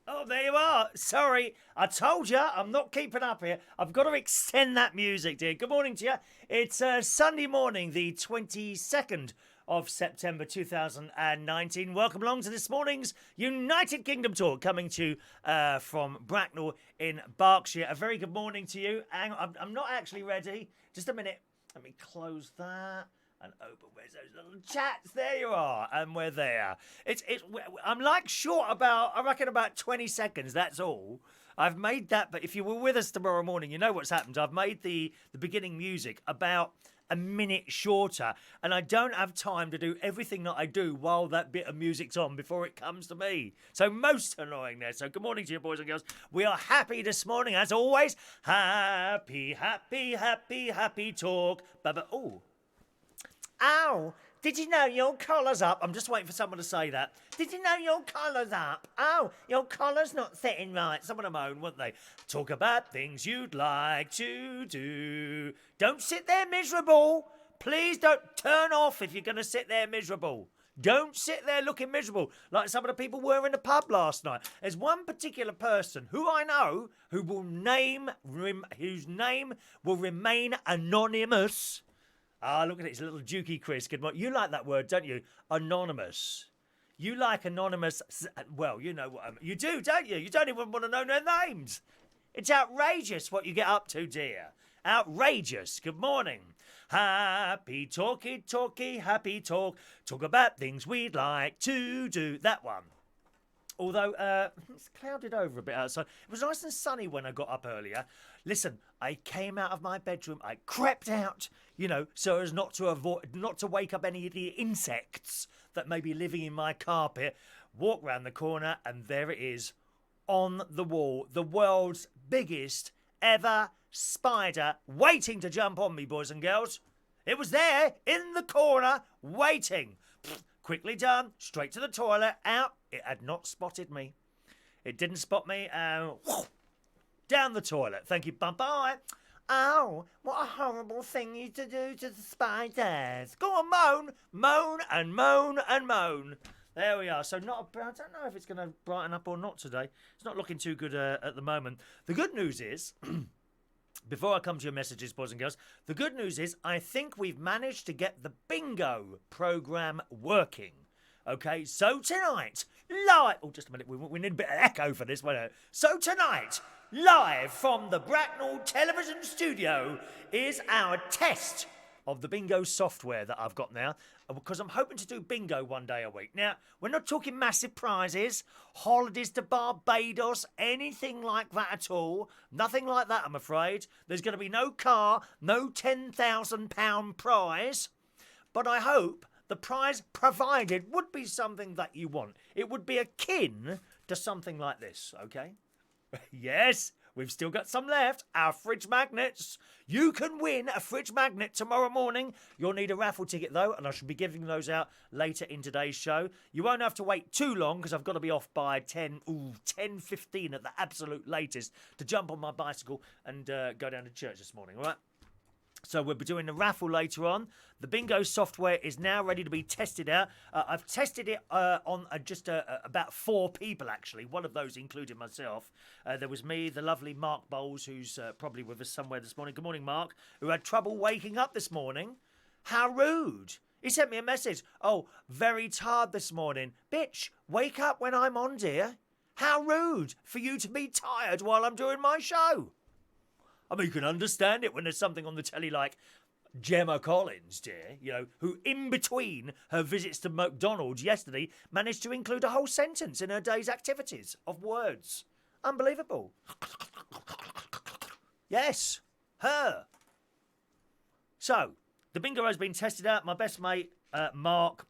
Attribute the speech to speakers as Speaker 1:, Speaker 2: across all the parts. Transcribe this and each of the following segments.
Speaker 1: Oh, there you are. Sorry, I told you I'm not keeping up here. I've got to extend that music, dear. Good morning to you. It's Sunday morning, the 22nd of September 2019. Welcome along to this morning's United Kingdom talk, coming to you from Bracknell in Berkshire. A very good morning to you. Hang on, I'm not actually ready. Just a minute. Let me close that. And open, where's those little chats? There you are, and we're there. I'm like short about, I reckon about 20 seconds, that's all. I've made that, but if you were with us tomorrow morning, you know what's happened. I've made the beginning music about a minute shorter, and I don't have time to do everything that I do while that bit of music's on before it comes to me. So most annoying there. So good morning to you, boys and girls. We are happy this morning, as always. Happy, happy, happy, happy talk. Oh. Ow, did you know your collar's up? I'm just waiting for someone to say that. Did you know your collar's up? Oh, your collar's not sitting right. Someone will moan, wouldn't they? Talk about things you'd like to do. Don't sit there miserable. Please don't turn off if you're going to sit there miserable. Don't sit there looking miserable like some of the people were in the pub last night. There's one particular person who I know whose name will remain anonymous. Ah, look at it. It's a little jukey Chris. Good morning. You like that word, don't you? Anonymous. You like anonymous. Well, you know what you do, don't you? You don't even want to know their names. It's outrageous what you get up to, dear. Outrageous. Good morning. Happy talky, happy talk. Talk about things we'd like to do. That one. Although it's clouded over a bit outside. It was nice and sunny when I got up earlier. Listen, I came out of my bedroom. I crept out, so as not to wake up any of the insects that may be living in my carpet. Walk round the corner, and there it is, on the wall, the world's biggest ever spider, waiting to jump on me, boys and girls. It was there in the corner, waiting. Quickly done, straight to the toilet, out. It had not spotted me. It didn't spot me, down the toilet. Thank you, bye-bye. Oh, what a horrible thing you to do to the spiders. Go on, moan and moan and moan. There we are. So I don't know if it's going to brighten up or not today. It's not looking too good at the moment. The good news is... Before I come to your messages, boys and girls, the good news is I think we've managed to get the bingo program working. Okay, so tonight, live... Oh, just a minute, we need a bit of echo for this, won't it? So tonight, live from the Bracknell television studio is our test of the bingo software that I've got now, because I'm hoping to do bingo one day a week. Now, we're not talking massive prizes, holidays to Barbados, anything like that at all. Nothing like that, I'm afraid. There's going to be no car, no £10,000 prize, but I hope the prize provided would be something that you want. It would be akin to something like this, okay? Yes, we've still got some left. Our fridge magnets. You can win a fridge magnet tomorrow morning. You'll need a raffle ticket, though, and I should be giving those out later in today's show. You won't have to wait too long, because I've got to be off by 10:15 at the absolute latest to jump on my bicycle and go down to church this morning, all right? So we'll be doing the raffle later on. The bingo software is now ready to be tested out. I've tested it on just about 4 people, actually. One of those included myself. There was me, the lovely Mark Bowles, who's probably with us somewhere this morning. Good morning, Mark, who had trouble waking up this morning. How rude. He sent me a message. Oh, very tired this morning. Bitch, wake up when I'm on, dear. How rude for you to be tired while I'm doing my show. I mean, you can understand it when there's something on the telly like Gemma Collins, dear, who in between her visits to McDonald's yesterday managed to include a whole sentence in her day's activities of words. Unbelievable. Yes, her. So, the bingo has been tested out. My best mate, Mark,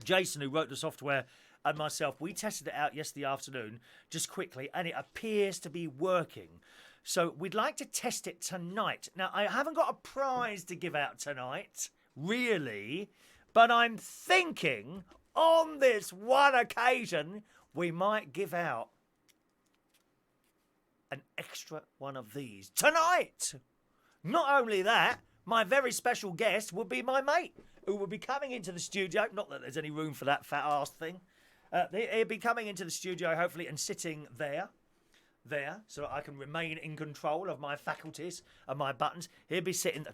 Speaker 1: Jason, who wrote the software, and myself, we tested it out yesterday afternoon, just quickly, and it appears to be working. So we'd like to test it tonight. Now, I haven't got a prize to give out tonight, really, but I'm thinking on this one occasion, we might give out an extra one of these tonight. Not only that, my very special guest will be my mate, who will be coming into the studio. Not that there's any room for that fat ass thing. He'll be coming into the studio, hopefully, and sitting there, so I can remain in control of my faculties and my buttons. He'll be sitting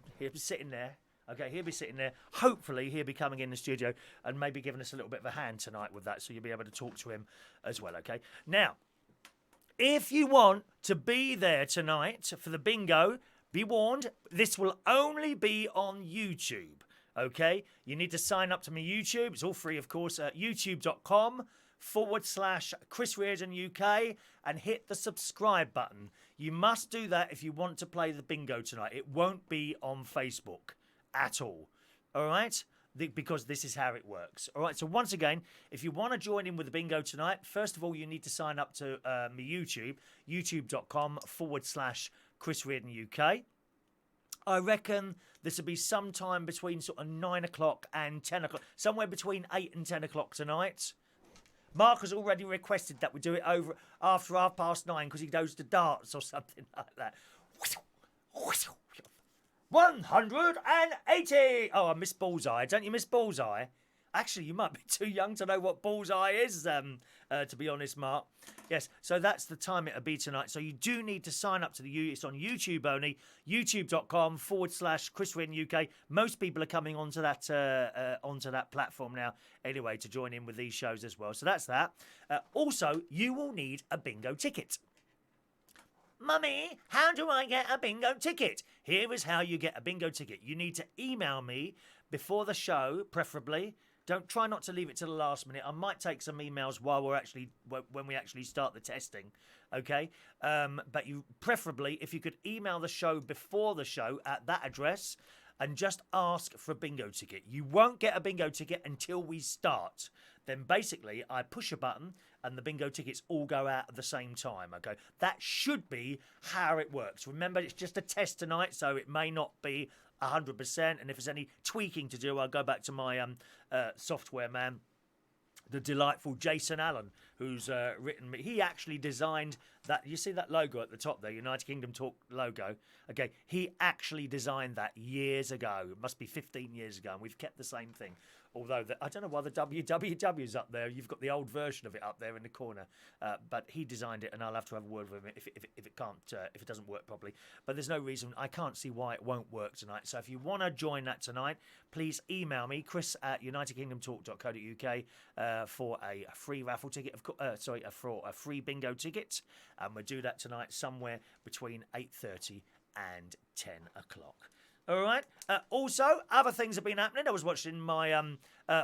Speaker 1: there. Okay, he'll be sitting there. Hopefully, he'll be coming in the studio and maybe giving us a little bit of a hand tonight with that, so you'll be able to talk to him as well, okay? Now, if you want to be there tonight for the bingo, be warned, this will only be on YouTube, okay? You need to sign up to my YouTube. It's all free, of course, at youtube.com/Chris Reardon UK and hit the subscribe button. You must do that if you want to play the bingo tonight. It won't be on Facebook at all, all right? Because this is how it works. All right, so once again, if you want to join in with the bingo tonight, first of all, you need to sign up to my YouTube, youtube.com/Chris Reardon UK. I reckon this will be sometime between sort of 9 o'clock and 10 o'clock, somewhere between 8 and 10 o'clock tonight. Mark has already requested that we do it over after 9:30 because he goes to darts or something like that. 180! Oh, I missed Bullseye. Don't you miss Bullseye? Actually, you might be too young to know what Bullseye is, to be honest, Mark. Yes, so that's the time it'll be tonight. So you do need to sign up to it's on YouTube only, youtube.com/Chris Reardon UK. Most people are coming onto that platform now anyway to join in with these shows as well. So that's that. Also, you will need a bingo ticket. Mummy, how do I get a bingo ticket? Here is how you get a bingo ticket. You need to email me before the show, preferably. Try not to leave it to the last minute. I might take some emails when we actually start the testing, okay? But you preferably, if you could email the show before the show at that address and just ask for a bingo ticket. You won't get a bingo ticket until we start. Then basically I push a button and the bingo tickets all go out at the same time, okay? That should be how it works. Remember, it's just a test tonight, so it may not be 100%, and if there's any tweaking to do, I'll go back to my software man, the delightful Jason Allen, who's written me. He actually designed that. You see that logo at the top there, United Kingdom Talk logo? Okay, he actually designed that years ago. It must be 15 years ago, and we've kept the same thing. Although, I don't know why the www's up there. You've got the old version of it up there in the corner. But he designed it, and I'll have to have a word with him if it doesn't work properly. But there's no reason. I can't see why it won't work tonight. So if you want to join that tonight, please email me, chris@unitedkingdomtalk.co.uk for a free raffle ticket. For a free bingo ticket. And we'll do that tonight somewhere between 8:30 and 10 o'clock. All right. Also, other things have been happening. I was watching my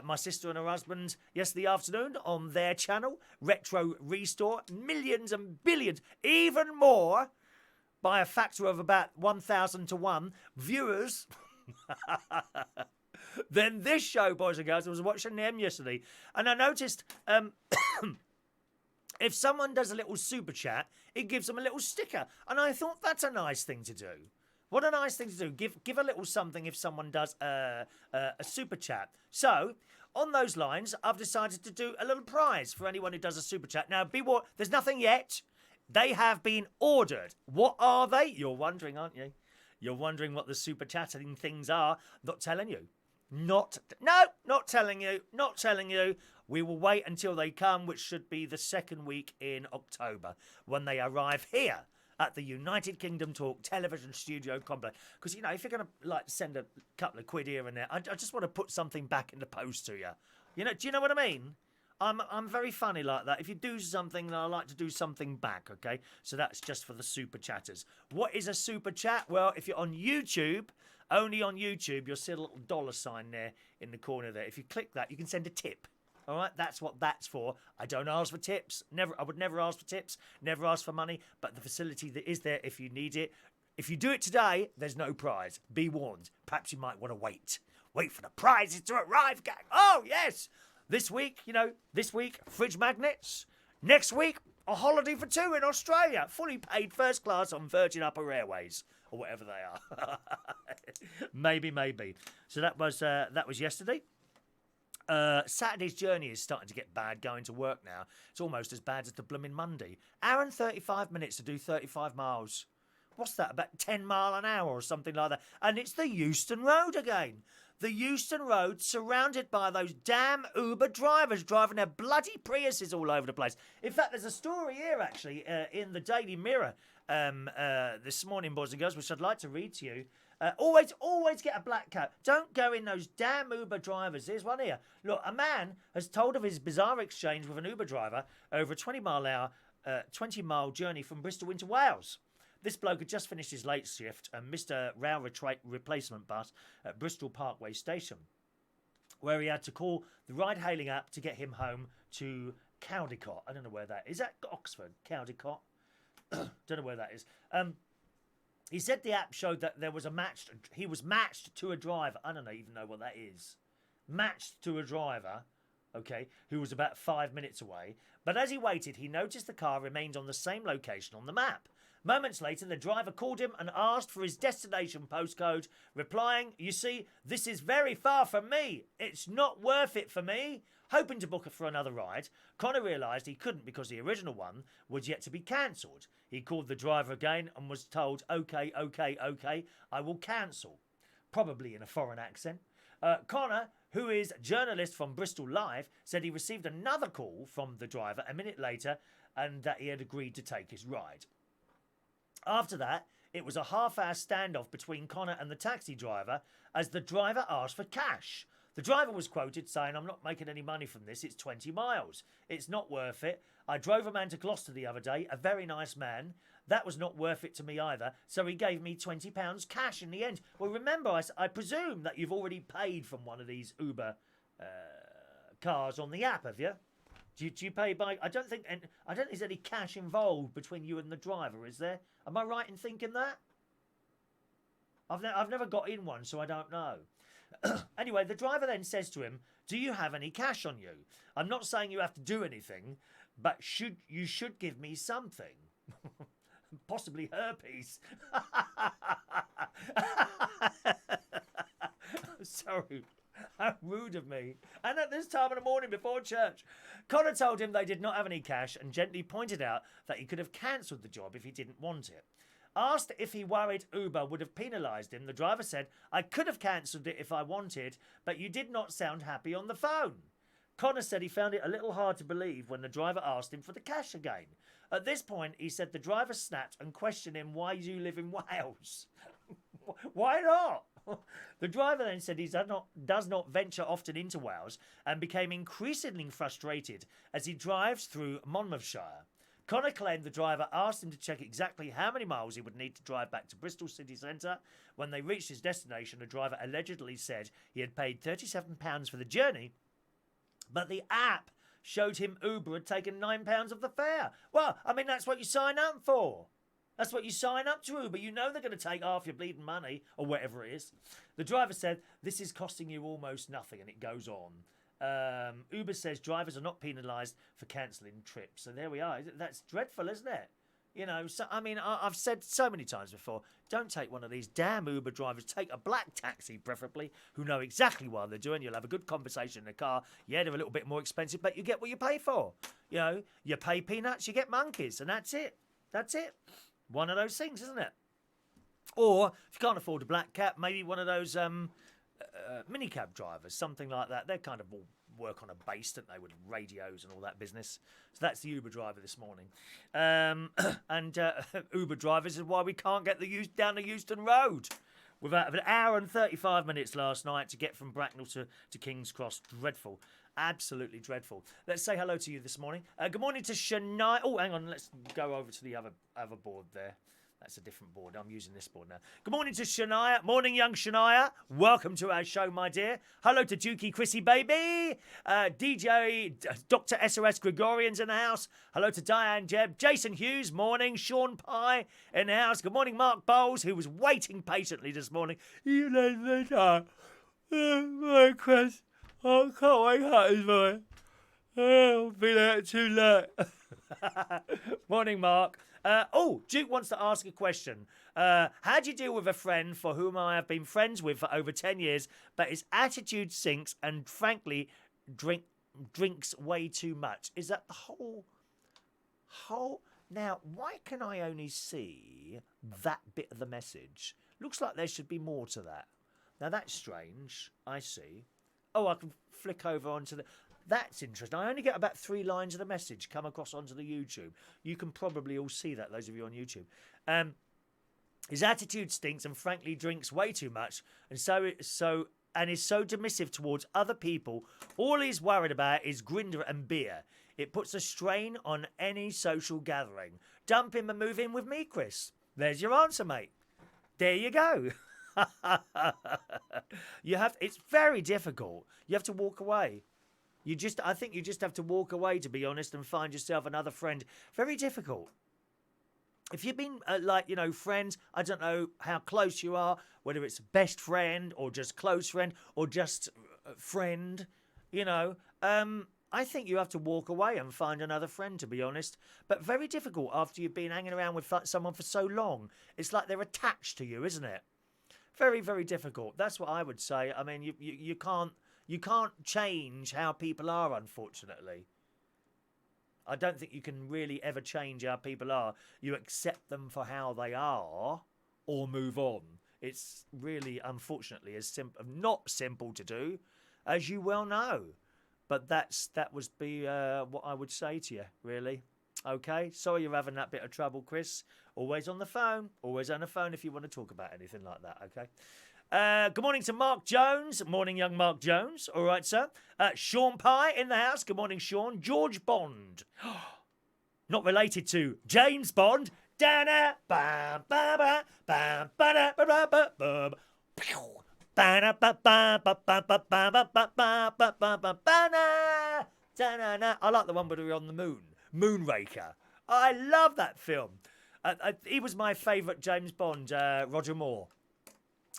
Speaker 1: my sister and her husband yesterday afternoon on their channel, Retro Restore. Millions and billions, even more, by a factor of about 1,000 to 1 viewers than this show, boys and girls. I was watching them yesterday, and I noticed if someone does a little super chat, it gives them a little sticker, and I thought that's a nice thing to do. What a nice thing to do. Give a little something if someone does a super chat. So, on those lines, I've decided to do a little prize for anyone who does a super chat. Now, there's nothing yet. They have been ordered. What are they? You're wondering, aren't you? You're wondering what the super chatting things are. Not telling you. Not telling you. Not telling you. We will wait until they come, which should be the second week in October, when they arrive here at the United Kingdom Talk television studio complex. Because, if you're going to send a couple of quid here and there, I just want to put something back in the post to you. Do you know what I mean? I'm very funny like that. If you do something, then I like to do something back, okay? So that's just for the super chatters. What is a super chat? Well, if you're on YouTube, only on YouTube, you'll see a little $ there in the corner there. If you click that, you can send a tip. All right, that's what that's for. I don't ask for tips. I would never ask for tips. Never ask for money. But the facility that is there if you need it. If you do it today, there's no prize. Be warned. Perhaps you might want to wait. Wait for the prizes to arrive, gang. Oh, yes. This week, fridge magnets. Next week, a holiday for 2 in Australia. Fully paid first class on Virgin Upper Airways. Or whatever they are. Maybe. So that was yesterday. Saturday's journey is starting to get bad going to work now. It's almost as bad as the blooming Monday. Hour and 35 minutes to do 35 miles. What's that, about 10 mile an hour or something like that? And it's the Euston Road again. the Euston Road, surrounded by those damn Uber drivers driving their bloody Priuses all over the place. In fact, there's a story here, actually, in the Daily Mirror this morning, boys and girls, which I'd like to read to you. Always get a black cap. Don't go in those damn Uber drivers. Here's one here. Look, a man has told of his bizarre exchange with an Uber driver over a 20-mile journey from Bristol into Wales. This bloke had just finished his late shift and missed a rail replacement bus at Bristol Parkway Station, where he had to call the ride-hailing app to get him home to Caldicot. I don't know where that is. Is that Oxford? Caldicot? Don't know where that is. He said the app showed that he was matched to a driver. I don't even know what that is. Matched to a driver, okay, who was about 5 minutes away. But as he waited, he noticed the car remained on the same location on the map. Moments later, the driver called him and asked for his destination postcode, replying, "You see, this is very far from me. It's not worth it for me." Hoping to book it for another ride, Connor realised he couldn't because the original one was yet to be cancelled. He called the driver again and was told, okay, I will cancel. Probably in a foreign accent. Connor, who is a journalist from Bristol Live, said he received another call from the driver a minute later and that he had agreed to take his ride. After that, it was a half-hour standoff between Connor and the taxi driver as the driver asked for cash. The driver was quoted saying, "I'm not making any money from this, it's 20 miles. It's not worth it. I drove a man to Gloucester the other day, a very nice man. That was not worth it to me either, so he gave me £20 cash in the end." Well, remember, I presume that you've already paid from one of these Uber cars on the app, have you? Do you pay by... I don't think there's any cash involved between you and the driver, is there? Am I right in thinking that? I've never got in one, so I don't know. Anyway, the driver then says to him, "Do you have any cash on you? I'm not saying you have to do anything, but you should give me something." Possibly herpes. Sorry. How rude of me. And at this time of the morning before church. Connor told him they did not have any cash and gently pointed out that he could have cancelled the job if he didn't want it. Asked if he worried Uber would have penalised him, the driver said, "I could have cancelled it if I wanted, but you did not sound happy on the phone." Connor said he found it a little hard to believe when the driver asked him for the cash again. At this point, he said the driver snapped and questioned him, "Why do you live in Wales?" Why not? The driver then said he does not venture often into Wales and became increasingly frustrated as he drives through Monmouthshire. Connor claimed the driver asked him to check exactly how many miles he would need to drive back to Bristol city centre. When they reached his destination, the driver allegedly said he had paid £37 for the journey, but the app showed him Uber had taken £9 of the fare. Well, I mean, that's what you sign up for. That's what you sign up to Uber. You know they're going to take half your bleeding money, or whatever it is. The driver said, "This is costing you almost nothing," and it goes on. Uber says drivers are not penalised for cancelling trips. So there we are. That's dreadful, isn't it? You know, so I mean, I've said so many times before, don't take one of these damn Uber drivers. Take a black taxi, preferably, who know exactly what they're doing. You'll have a good conversation in the car. Yeah, they're a little bit more expensive, but you get what you pay for. You know, you pay peanuts, you get monkeys, and that's it. That's it. One of those things, isn't it? Or, if you can't afford a black cab, maybe one of those minicab drivers, something like that. They're kind of all work on a base, don't they, with radios and all that business. So that's the Uber driver this morning. Uber drivers is why we can't get down the Euston Road. We've had an hour and 35 minutes last night to get from Bracknell to King's Cross. Dreadful. Absolutely dreadful. Let's say hello to you this morning. Good morning to Shania. Oh, hang on. Let's go over to the other board there. That's a different board. I'm using this board now. Good morning to Shania. Morning, young Shania. Welcome to our show, my dear. Hello to Dukey Chrissy, baby. DJ Dr. SOS Gregorian's in the house. Hello to Diane Jebb. Jason Hughes, morning. Sean Pye in the house. Good morning, Mark Bowles, who was waiting patiently this morning. You know, my quest. I can't wake up this morning. I'll be there too late. Morning, Mark. Duke wants to ask a question. How do you deal with a friend for whom I have been friends with for over 10 years, but his attitude sinks and frankly drinks way too much? Is that the whole? Now, why can I only see that bit of the message? Looks like there should be more to that. Now that's strange. I see. Oh, I can flick over onto the... That's interesting. I only get about 3 lines of the message come across onto the YouTube. You can probably all see that, those of you on YouTube. His attitude stinks and frankly drinks way too much and is so dismissive towards other people. All he's worried about is Grindr and beer. It puts a strain on any social gathering. Dump him and move in with me, Chris. There's your answer, mate. There you go. It's very difficult. You have to walk away. I think you just have to walk away, to be honest, and find yourself another friend. Very difficult. If you've been, friends, I don't know how close you are, whether it's best friend or just close friend or just friend, I think you have to walk away and find another friend, to be honest. But very difficult after you've been hanging around with someone for so long. It's like they're attached to you, isn't it? Very, very difficult. That's what I would say. I mean, you can't change how people are, unfortunately. I don't think you can really ever change how people are. You accept them for how they are or move on. It's really, unfortunately, not simple to do, as you well know. But that would be what I would say to you, really. Okay? Sorry you're having that bit of trouble, Chris. Always on the phone. Always on the phone if you want to talk about anything like that, okay? Good morning to Mark Jones. Morning, young Mark Jones. All right, sir. Sean Pye in the house. Good morning, Sean. George Bond. Not related to James Bond. Da-da, ba ba ba ba ba ba ba ba ba. I like the one where we're on the moon. Moonraker. I love that film. He was my favourite James Bond, Roger Moore.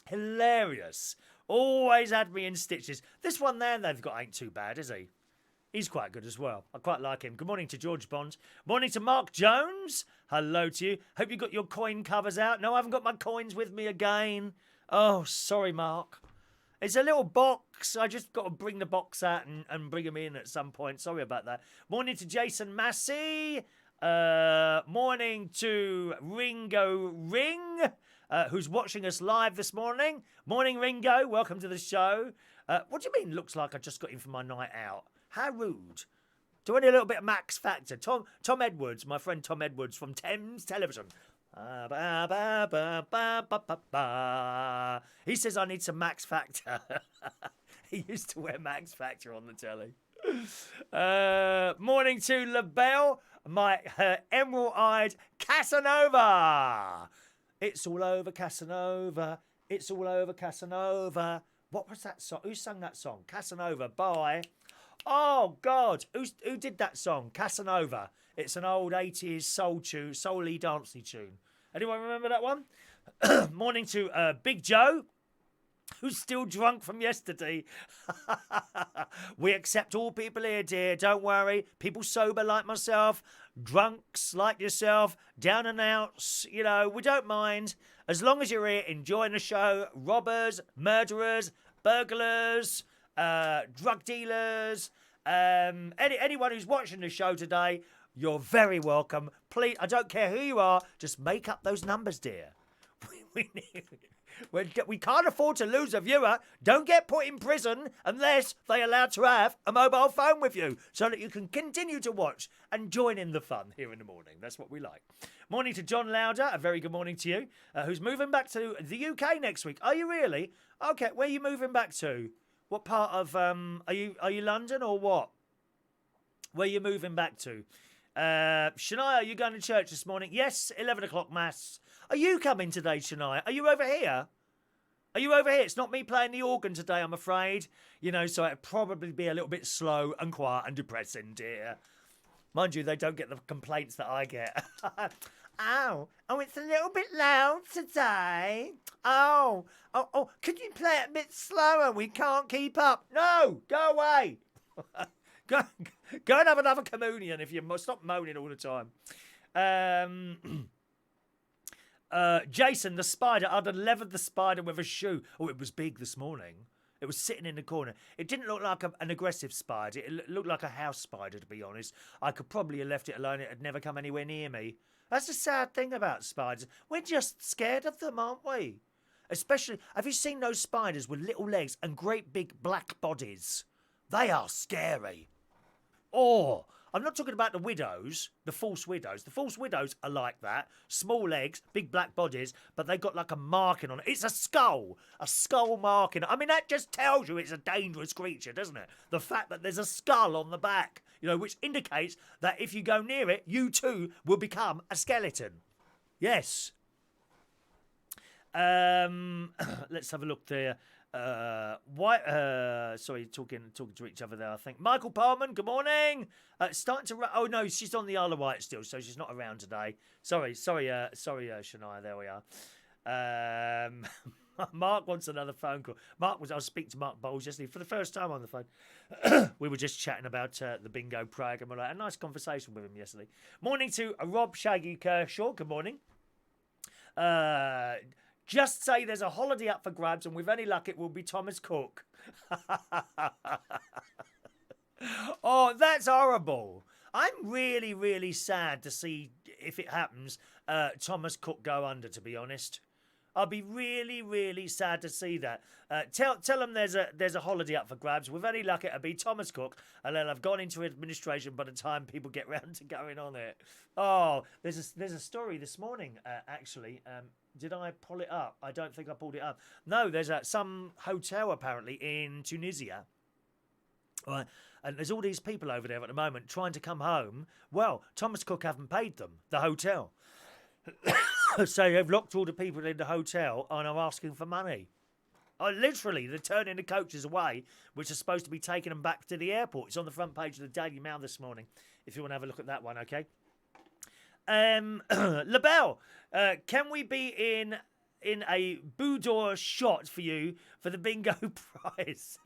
Speaker 1: Hilarious. Always had me in stitches. This one there they've got ain't too bad, is he? He's quite good as well. I quite like him. Good morning to George Bond. Morning to Mark Jones. Hello to you. Hope you got your coin covers out. No, I haven't got my coins with me again. Oh, sorry, Mark. It's a little box. I just got to bring the box out and bring them in at some point. Sorry about that. Morning to Jason Massey. Morning to Ringo Ring, who's watching us live this morning. Morning, Ringo. Welcome to the show. What do you mean looks like I just got in for my night out? How rude. Do I need a little bit of Max Factor? Tom Edwards, my friend Tom Edwards from Thames Television. He says I need some Max Factor. He used to wear Max Factor on the telly. Morning to LaBelle, my emerald-eyed Casanova. It's all over Casanova. It's all over Casanova. What was that song? Who sang that song? Casanova by... Oh, God. Who did that song? Casanova. It's an old 80s soul-y, dancey tune. Anyone remember that one? Morning to Big Joe, who's still drunk from yesterday. We accept all people here, dear. Don't worry. People sober like myself, drunks like yourself, down and outs, we don't mind. As long as you're here enjoying the show, robbers, murderers, burglars, drug dealers, anyone who's watching the show today, you're very welcome. Please, I don't care who you are, just make up those numbers, dear. We can't afford to lose a viewer. Don't get put in prison unless they're allowed to have a mobile phone with you so that you can continue to watch and join in the fun here in the morning. That's what we like. Morning to John Lauder. A very good morning to you. Who's moving back to the UK next week. Are you really? Okay, where are you moving back to? What part of... Are you London or what? Where are you moving back to? Shania, are you going to church this morning? Yes, 11 o'clock mass. Are you coming today, Shania? Are you over here? Are you over here? It's not me playing the organ today, I'm afraid. So it'd probably be a little bit slow and quiet and depressing, dear. Mind you, they don't get the complaints that I get. Oh, it's a little bit loud today. Oh, could you play it a bit slower? We can't keep up. No, go away. Go and have another communion if you stop moaning all the time. Jason, the spider. I'd have levered the spider with a shoe. Oh, it was big this morning. It was sitting in the corner. It didn't look like an aggressive spider. It looked like a house spider, to be honest. I could probably have left it alone. It had never come anywhere near me. That's the sad thing about spiders. We're just scared of them, aren't we? Especially, have you seen those spiders with little legs and great big black bodies? They are scary. Oh, I'm not talking about the widows, the false widows. The false widows are like that. Small legs, big black bodies, but they got like a marking on it. It's a skull marking. I mean, that just tells you it's a dangerous creature, doesn't it? The fact that there's a skull on the back, which indicates that if you go near it, you too will become a skeleton. Yes. Let's have a look there. Sorry, talking to each other there, I think. Michael Parman, good morning. Starting to oh no, she's on the Isle of Wight still, so she's not around today. Sorry, Shania, there we are. Mark wants another phone call. I was speaking to Mark Bowles yesterday for the first time on the phone. We were just chatting about the bingo program. We had a nice conversation with him yesterday. Morning to Rob Shaggy Kershaw, good morning. Just say there's a holiday up for grabs, and with any luck, it will be Thomas Cook. Oh, that's horrible. I'm really, really sad to see, if it happens, Thomas Cook go under, to be honest. I'll be really, really sad to see that. Tell them there's a holiday up for grabs. With any luck, it'll be Thomas Cook, and then I've gone into administration by the time people get round to going on it. Oh, there's a story this morning, actually. Did I pull it up? I don't think I pulled it up. No, there's some hotel apparently in Tunisia. Right, and there's all these people over there at the moment trying to come home. Well, Thomas Cook haven't paid them, the hotel. So they've locked all the people in the hotel and are asking for money. Literally, they're turning the coaches away, which are supposed to be taking them back to the airport. It's on the front page of the Daily Mail this morning, if you want to have a look at that one, okay? LaBelle, can we be in a boudoir shot for you for the bingo prize?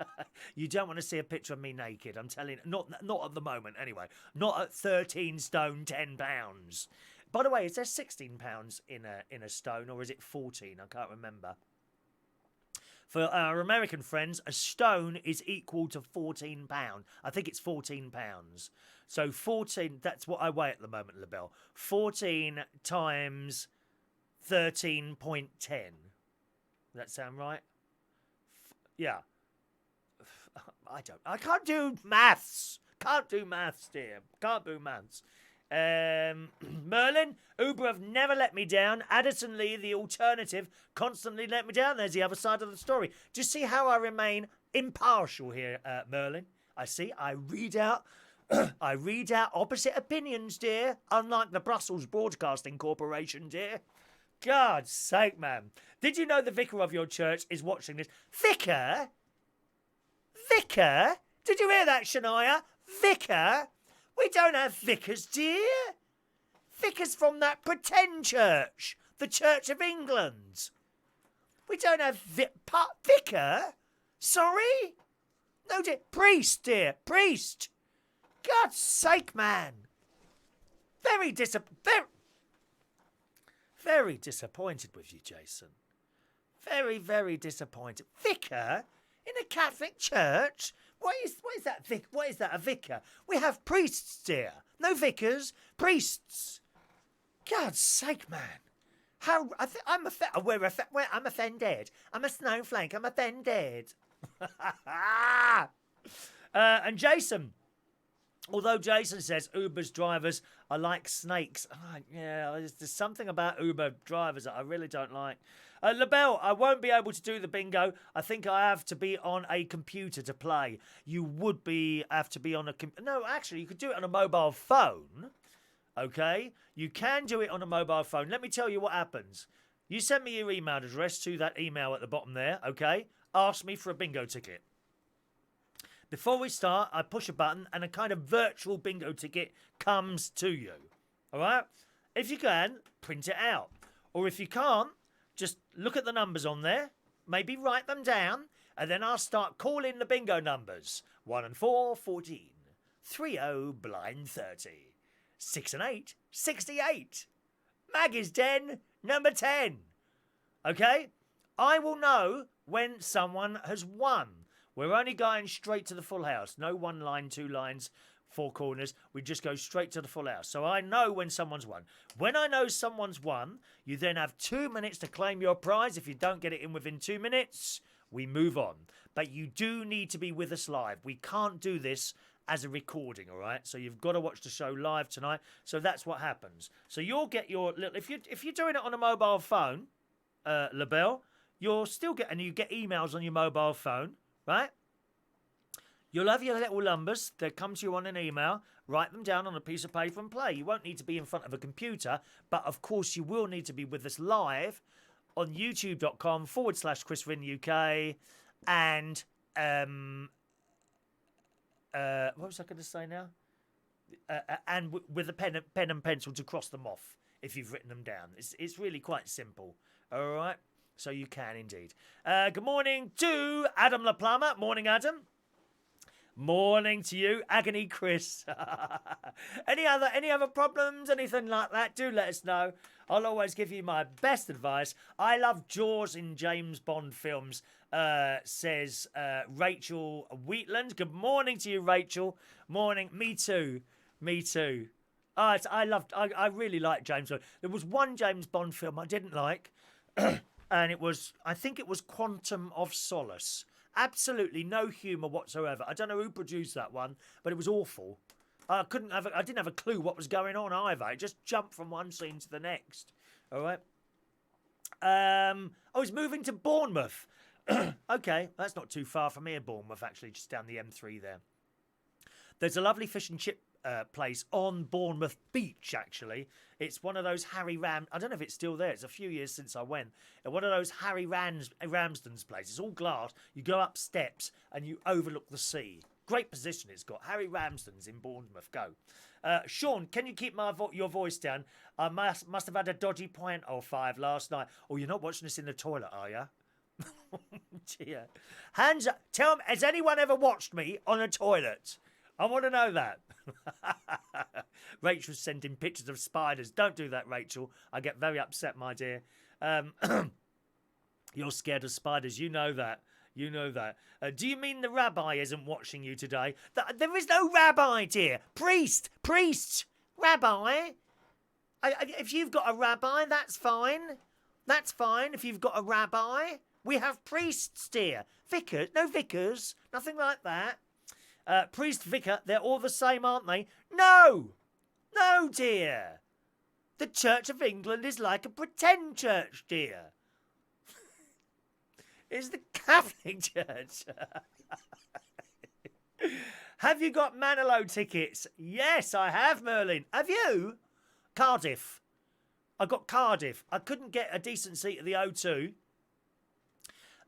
Speaker 1: You don't want to see a picture of me naked, I'm telling you. Not at the moment, anyway. Not at 13 stone, 10 pounds. By the way, is there 16 pounds in a stone, or is it 14? I can't remember. For our American friends, a stone is equal to 14 pounds. I think it's 14 pounds. So 14, that's what I weigh at the moment, LaBelle. 14 times 13.10. Does that sound right? Yeah. I can't do maths. Can't do maths, dear. Can't do maths. Merlin, Uber have never let me down. Addison Lee, the alternative, constantly let me down. There's the other side of the story. Do you see how I remain impartial here, Merlin? I read out opposite opinions, dear. Unlike the Brussels Broadcasting Corporation, dear. God's sake, man. Did you know the vicar of your church is watching this? Vicar? Vicar? Did you hear that, Shania? Vicar? We don't have vicars, dear. Vicars from that pretend church, the Church of England. We don't have vicar. Sorry? No, dear. Priest, dear. Priest. God's sake, man. Very disappointed with you, Jason. Very, very disappointed. Vicar in a Catholic church? What is that, What is that, a vicar? We have priests, dear. No vicars, priests. God's sake, man. I'm offended. I'm a snowflake. I'm offended. And Jason. Although Jason says Uber's drivers are like snakes. Yeah, there's something about Uber drivers that I really don't like. LaBelle, I won't be able to do the bingo. I think I have to be on a computer to play. You would have to be on a No, actually, you could do it on a mobile phone. Okay? You can do it on a mobile phone. Let me tell you what happens. You send me your email address to that email at the bottom there, okay? Ask me for a bingo ticket. Before we start, I push a button and a kind of virtual bingo ticket comes to you. All right? If you can, print it out. Or if you can't, just look at the numbers on there, maybe write them down, and then I'll start calling the bingo numbers. 1 and 4, 14. 3, 0, blind 30. 6 and 8, 68. Maggie's Den, number 10. Okay? I will know when someone has won. We're only going straight to the full house. No 1 line, 2 lines, four corners. We just go straight to the full house. So I know when someone's won. When I know someone's won, you then have 2 minutes to claim your prize. If you don't get it in within 2 minutes, we move on. But you do need to be with us live. We can't do this as a recording, all right? So you've got to watch the show live tonight. So that's what happens. So you'll get your little... If you're doing it on a mobile phone, LaBelle, you'll still get... And you get emails on your mobile phone, right? You'll have your little numbers. They come to you on an email. Write them down on a piece of paper and play. You won't need to be in front of a computer. But, of course, you will need to be with us live on youtube.com/ChrisVinUK. And... what was I going to say now? And with a pen and pencil to cross them off if you've written them down. It's really quite simple. All right? So you can indeed. Good morning to Adam LaPlumber. Morning, Adam. Morning to you, Agony Chris. Any other problems, anything like that, do let us know. I'll always give you my best advice. I love Jaws in James Bond films, says Rachel Wheatland. Good morning to you, Rachel. Morning. Me too. Me too. I really like James Bond. There was one James Bond film I didn't like, and I think it was Quantum of Solace. Absolutely no humour whatsoever. I don't know who produced that one, but it was awful. I didn't have a clue what was going on either. It just jumped from one scene to the next. All right. I was moving to Bournemouth. Okay, that's not too far from here, Bournemouth, actually, just down the M3 there. There's a lovely fish and chip place on Bournemouth Beach, actually. It's one of those Harry Ram... I don't know if it's still there. It's a few years since I went. One of those Harry Ramsden's places. It's all glass. You go up steps and you overlook the sea. Great position it's got. Harry Ramsden's in Bournemouth. Go. Sean, can you keep your voice down? I must have had a dodgy point or five last night. Oh, you're not watching this in the toilet, are you? Dear. Hands up. Tell me, has anyone ever watched me on a toilet? I want to know that. Rachel's sending pictures of spiders. Don't do that, Rachel. I get very upset, my dear. You're scared of spiders. You know that. You know that. Do you mean the rabbi isn't watching you today? There is no rabbi, dear. Priest. Rabbi. If you've got a rabbi, that's fine. That's fine if you've got a rabbi. We have priests, dear. Vicars. No vicars. Nothing like that. Priest, vicar, they're all the same, aren't they? No, dear. The Church of England is like a pretend church, dear. It's the Catholic Church. Have you got Manilow tickets? Yes, I have, Merlin. Have you? Cardiff. I got Cardiff. I couldn't get a decent seat at the O2.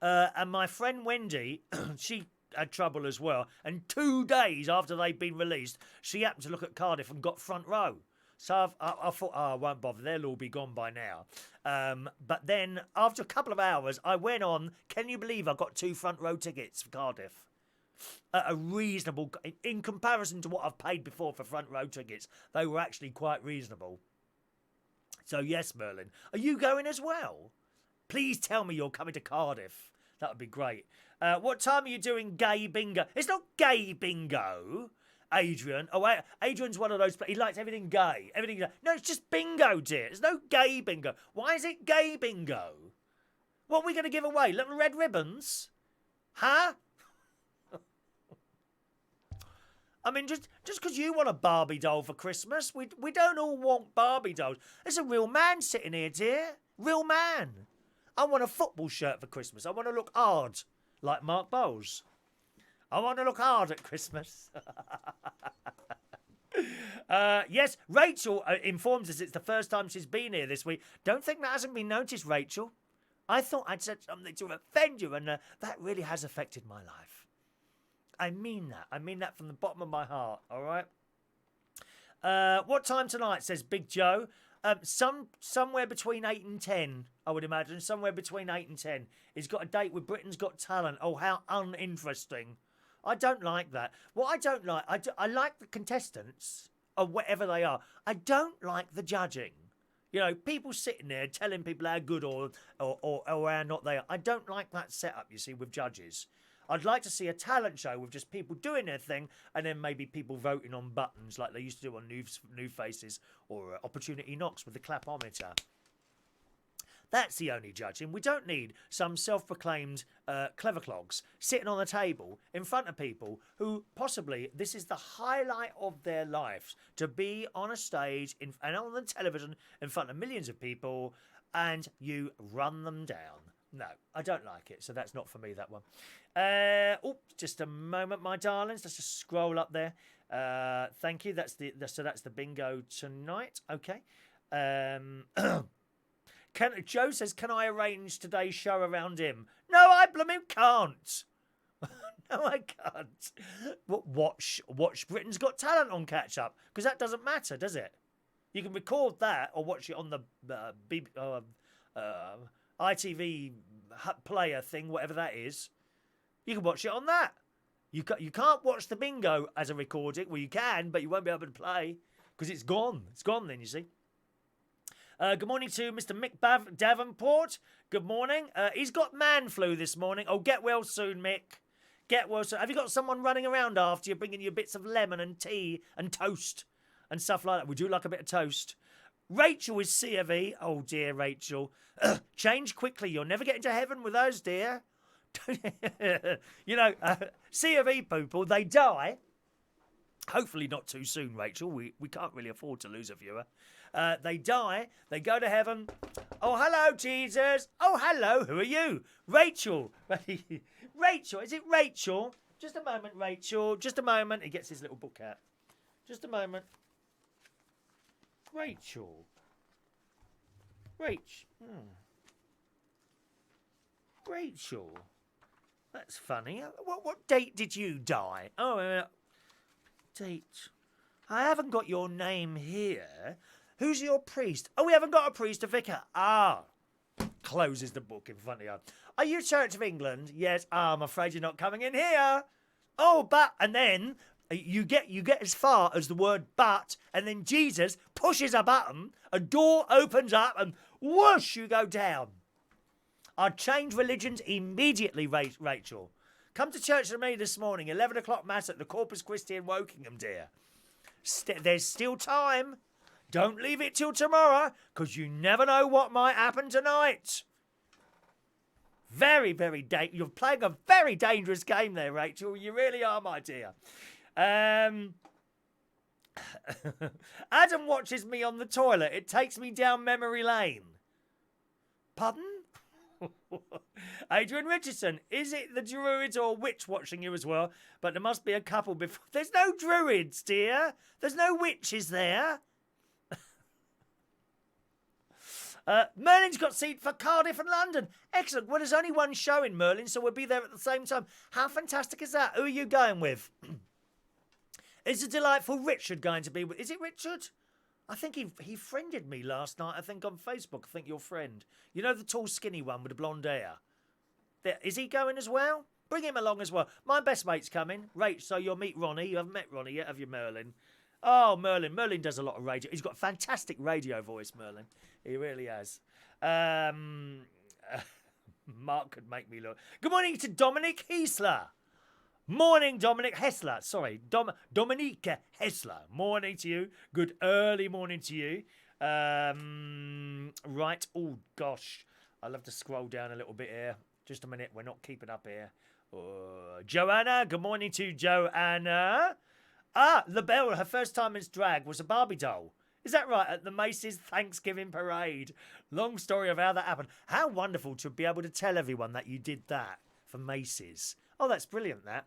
Speaker 1: And my friend Wendy, she had trouble as well. And 2 days after they'd been released, she happened to look at Cardiff and got front row. So I thought, I won't bother. They'll all be gone by now. But then after a couple of hours, I went on. Can you believe I got 2 front row tickets for Cardiff? At a reasonable, in comparison to what I've paid before for front row tickets, they were actually quite reasonable. So yes, Merlin, are you going as well? Please tell me you're coming to Cardiff. That would be great. What time are you doing gay bingo? It's not gay bingo, Adrian. Oh, wait. Adrian's one of those. He likes everything gay. Everything. No, it's just bingo, dear. There's no gay bingo. Why is it gay bingo? What are we going to give away? Little red ribbons? Huh? I mean, just because you want a Barbie doll for Christmas, we don't all want Barbie dolls. There's a real man sitting here, dear. Real man. I want a football shirt for Christmas. I want to look hard, like Mark Bowles. I want to look hard at Christmas. Yes, Rachel informs us it's the first time she's been here this week. Don't think that hasn't been noticed, Rachel. I thought I'd said something to offend you, and that really has affected my life. I mean that. I mean that from the bottom of my heart, all right? What time tonight, says Big Joe? Somewhere between 8 and 10, I would imagine. Somewhere between 8 and 10. He's got a date with Britain's Got Talent. Oh, how uninteresting. I don't like that. What I don't like, I like the contestants, or whatever they are. I don't like the judging. You know, people sitting there telling people how good or how not they are. I don't like that setup, you see, with judges. I'd like to see a talent show with just people doing their thing and then maybe people voting on buttons like they used to do on New Faces or Opportunity Knocks with the clapometer. That's the only judging. We don't need some self-proclaimed clever clogs sitting on a table in front of people who possibly this is the highlight of their lives, to be on a stage and on the television in front of millions of people, and you run them down. No, I don't like it, so that's not for me, that one. Just a moment, my darlings. Let's just scroll up there. Thank you. That's the bingo tonight. Okay. Joe says, can I arrange today's show around him? No, I blooming can't. No, I can't. Watch Britain's Got Talent on catch up, because that doesn't matter, does it? You can record that or watch it on the ITV player thing, whatever that is. You can watch it on that. You can't watch the bingo as a recording. Well, you can, but you won't be able to play because it's gone. It's gone then, you see. Good morning to Mr. Mick Davenport. Good morning. He's got man flu this morning. Oh, get well soon, Mick. Get well soon. Have you got someone running around after you, bringing you bits of lemon and tea and toast and stuff like that? We do like a bit of toast. Rachel is C of E. Oh, dear, Rachel. Change quickly. You'll never get into heaven with us, dear. You know, C of E people, they die. Hopefully not too soon, Rachel. We can't really afford to lose a viewer. They die. They go to heaven. Oh, hello, Jesus. Oh, hello. Who are you? Rachel. Rachel. Is it Rachel? Just a moment, Rachel. Just a moment. He gets his little book out. Just a moment. Rachel. Rachel. That's funny. What date did you die? Oh, date. I haven't got your name here. Who's your priest? Oh, we haven't got a priest, a vicar. Ah. Closes the book in front of you. Are you Church of England? Yes. Ah, I'm afraid you're not coming in here. Oh, but, and then you get as far as the word but, and then Jesus pushes a button, a door opens up, and whoosh, you go down. I'd change religions immediately, Rachel. Come to church with me this morning, 11 o'clock mass at the Corpus Christi in Wokingham, dear. There's still time. Don't leave it till tomorrow, because you never know what might happen tonight. Very, very you're playing a very dangerous game there, Rachel. You really are, my dear. Adam watches me on the toilet. It takes me down memory lane. Pardon? Adrian Richardson, is it the druids or witch watching you as well? But there must be a couple before. There's no druids, dear. There's no witches there. Merlin's got seat for Cardiff and London. Excellent. Well, there's only one show in Merlin, so we'll be there at the same time. How fantastic is that? Who are you going with? Is the delightful Richard going to be with? Is it Richard? I think he friended me last night, I think, on Facebook. I think your friend. You know the tall, skinny one with the blonde hair? Is he going as well? Bring him along as well. My best mate's coming. Rach, so you'll meet Ronnie. You haven't met Ronnie yet, have you, Merlin? Oh, Merlin. Merlin does a lot of radio. He's got a fantastic radio voice, Merlin. He really has. Mark could make me look. Good morning to Dominic Heisler. Morning, Dominic Hessler. Sorry, Dominique Hessler. Morning to you. Good early morning to you. Right. Oh, gosh. I'll have to scroll down a little bit here. Just a minute. We're not keeping up here. Joanna. Good morning to Joanna. Ah, LaBelle, her first time as drag was a Barbie doll. Is that right? At the Macy's Thanksgiving Parade. Long story of how that happened. How wonderful to be able to tell everyone that you did that for Macy's. Oh, that's brilliant, that.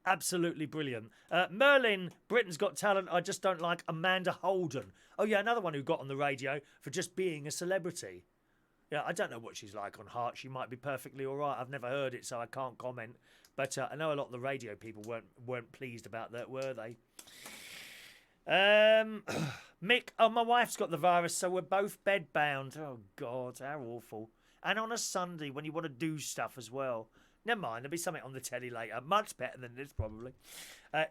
Speaker 1: Absolutely brilliant. Merlin, Britain's Got Talent. I just don't like Amanda Holden. Oh, yeah, another one who got on the radio for just being a celebrity. Yeah, I don't know what she's like on Heart. She might be perfectly all right. I've never heard it, so I can't comment. But I know a lot of the radio people weren't pleased about that, were they? Mick, oh, my wife's got the virus, so we're both bedbound. Oh, God, how awful. And on a Sunday when you want to do stuff as well. Never mind, there'll be something on the telly later. Much better than this, probably.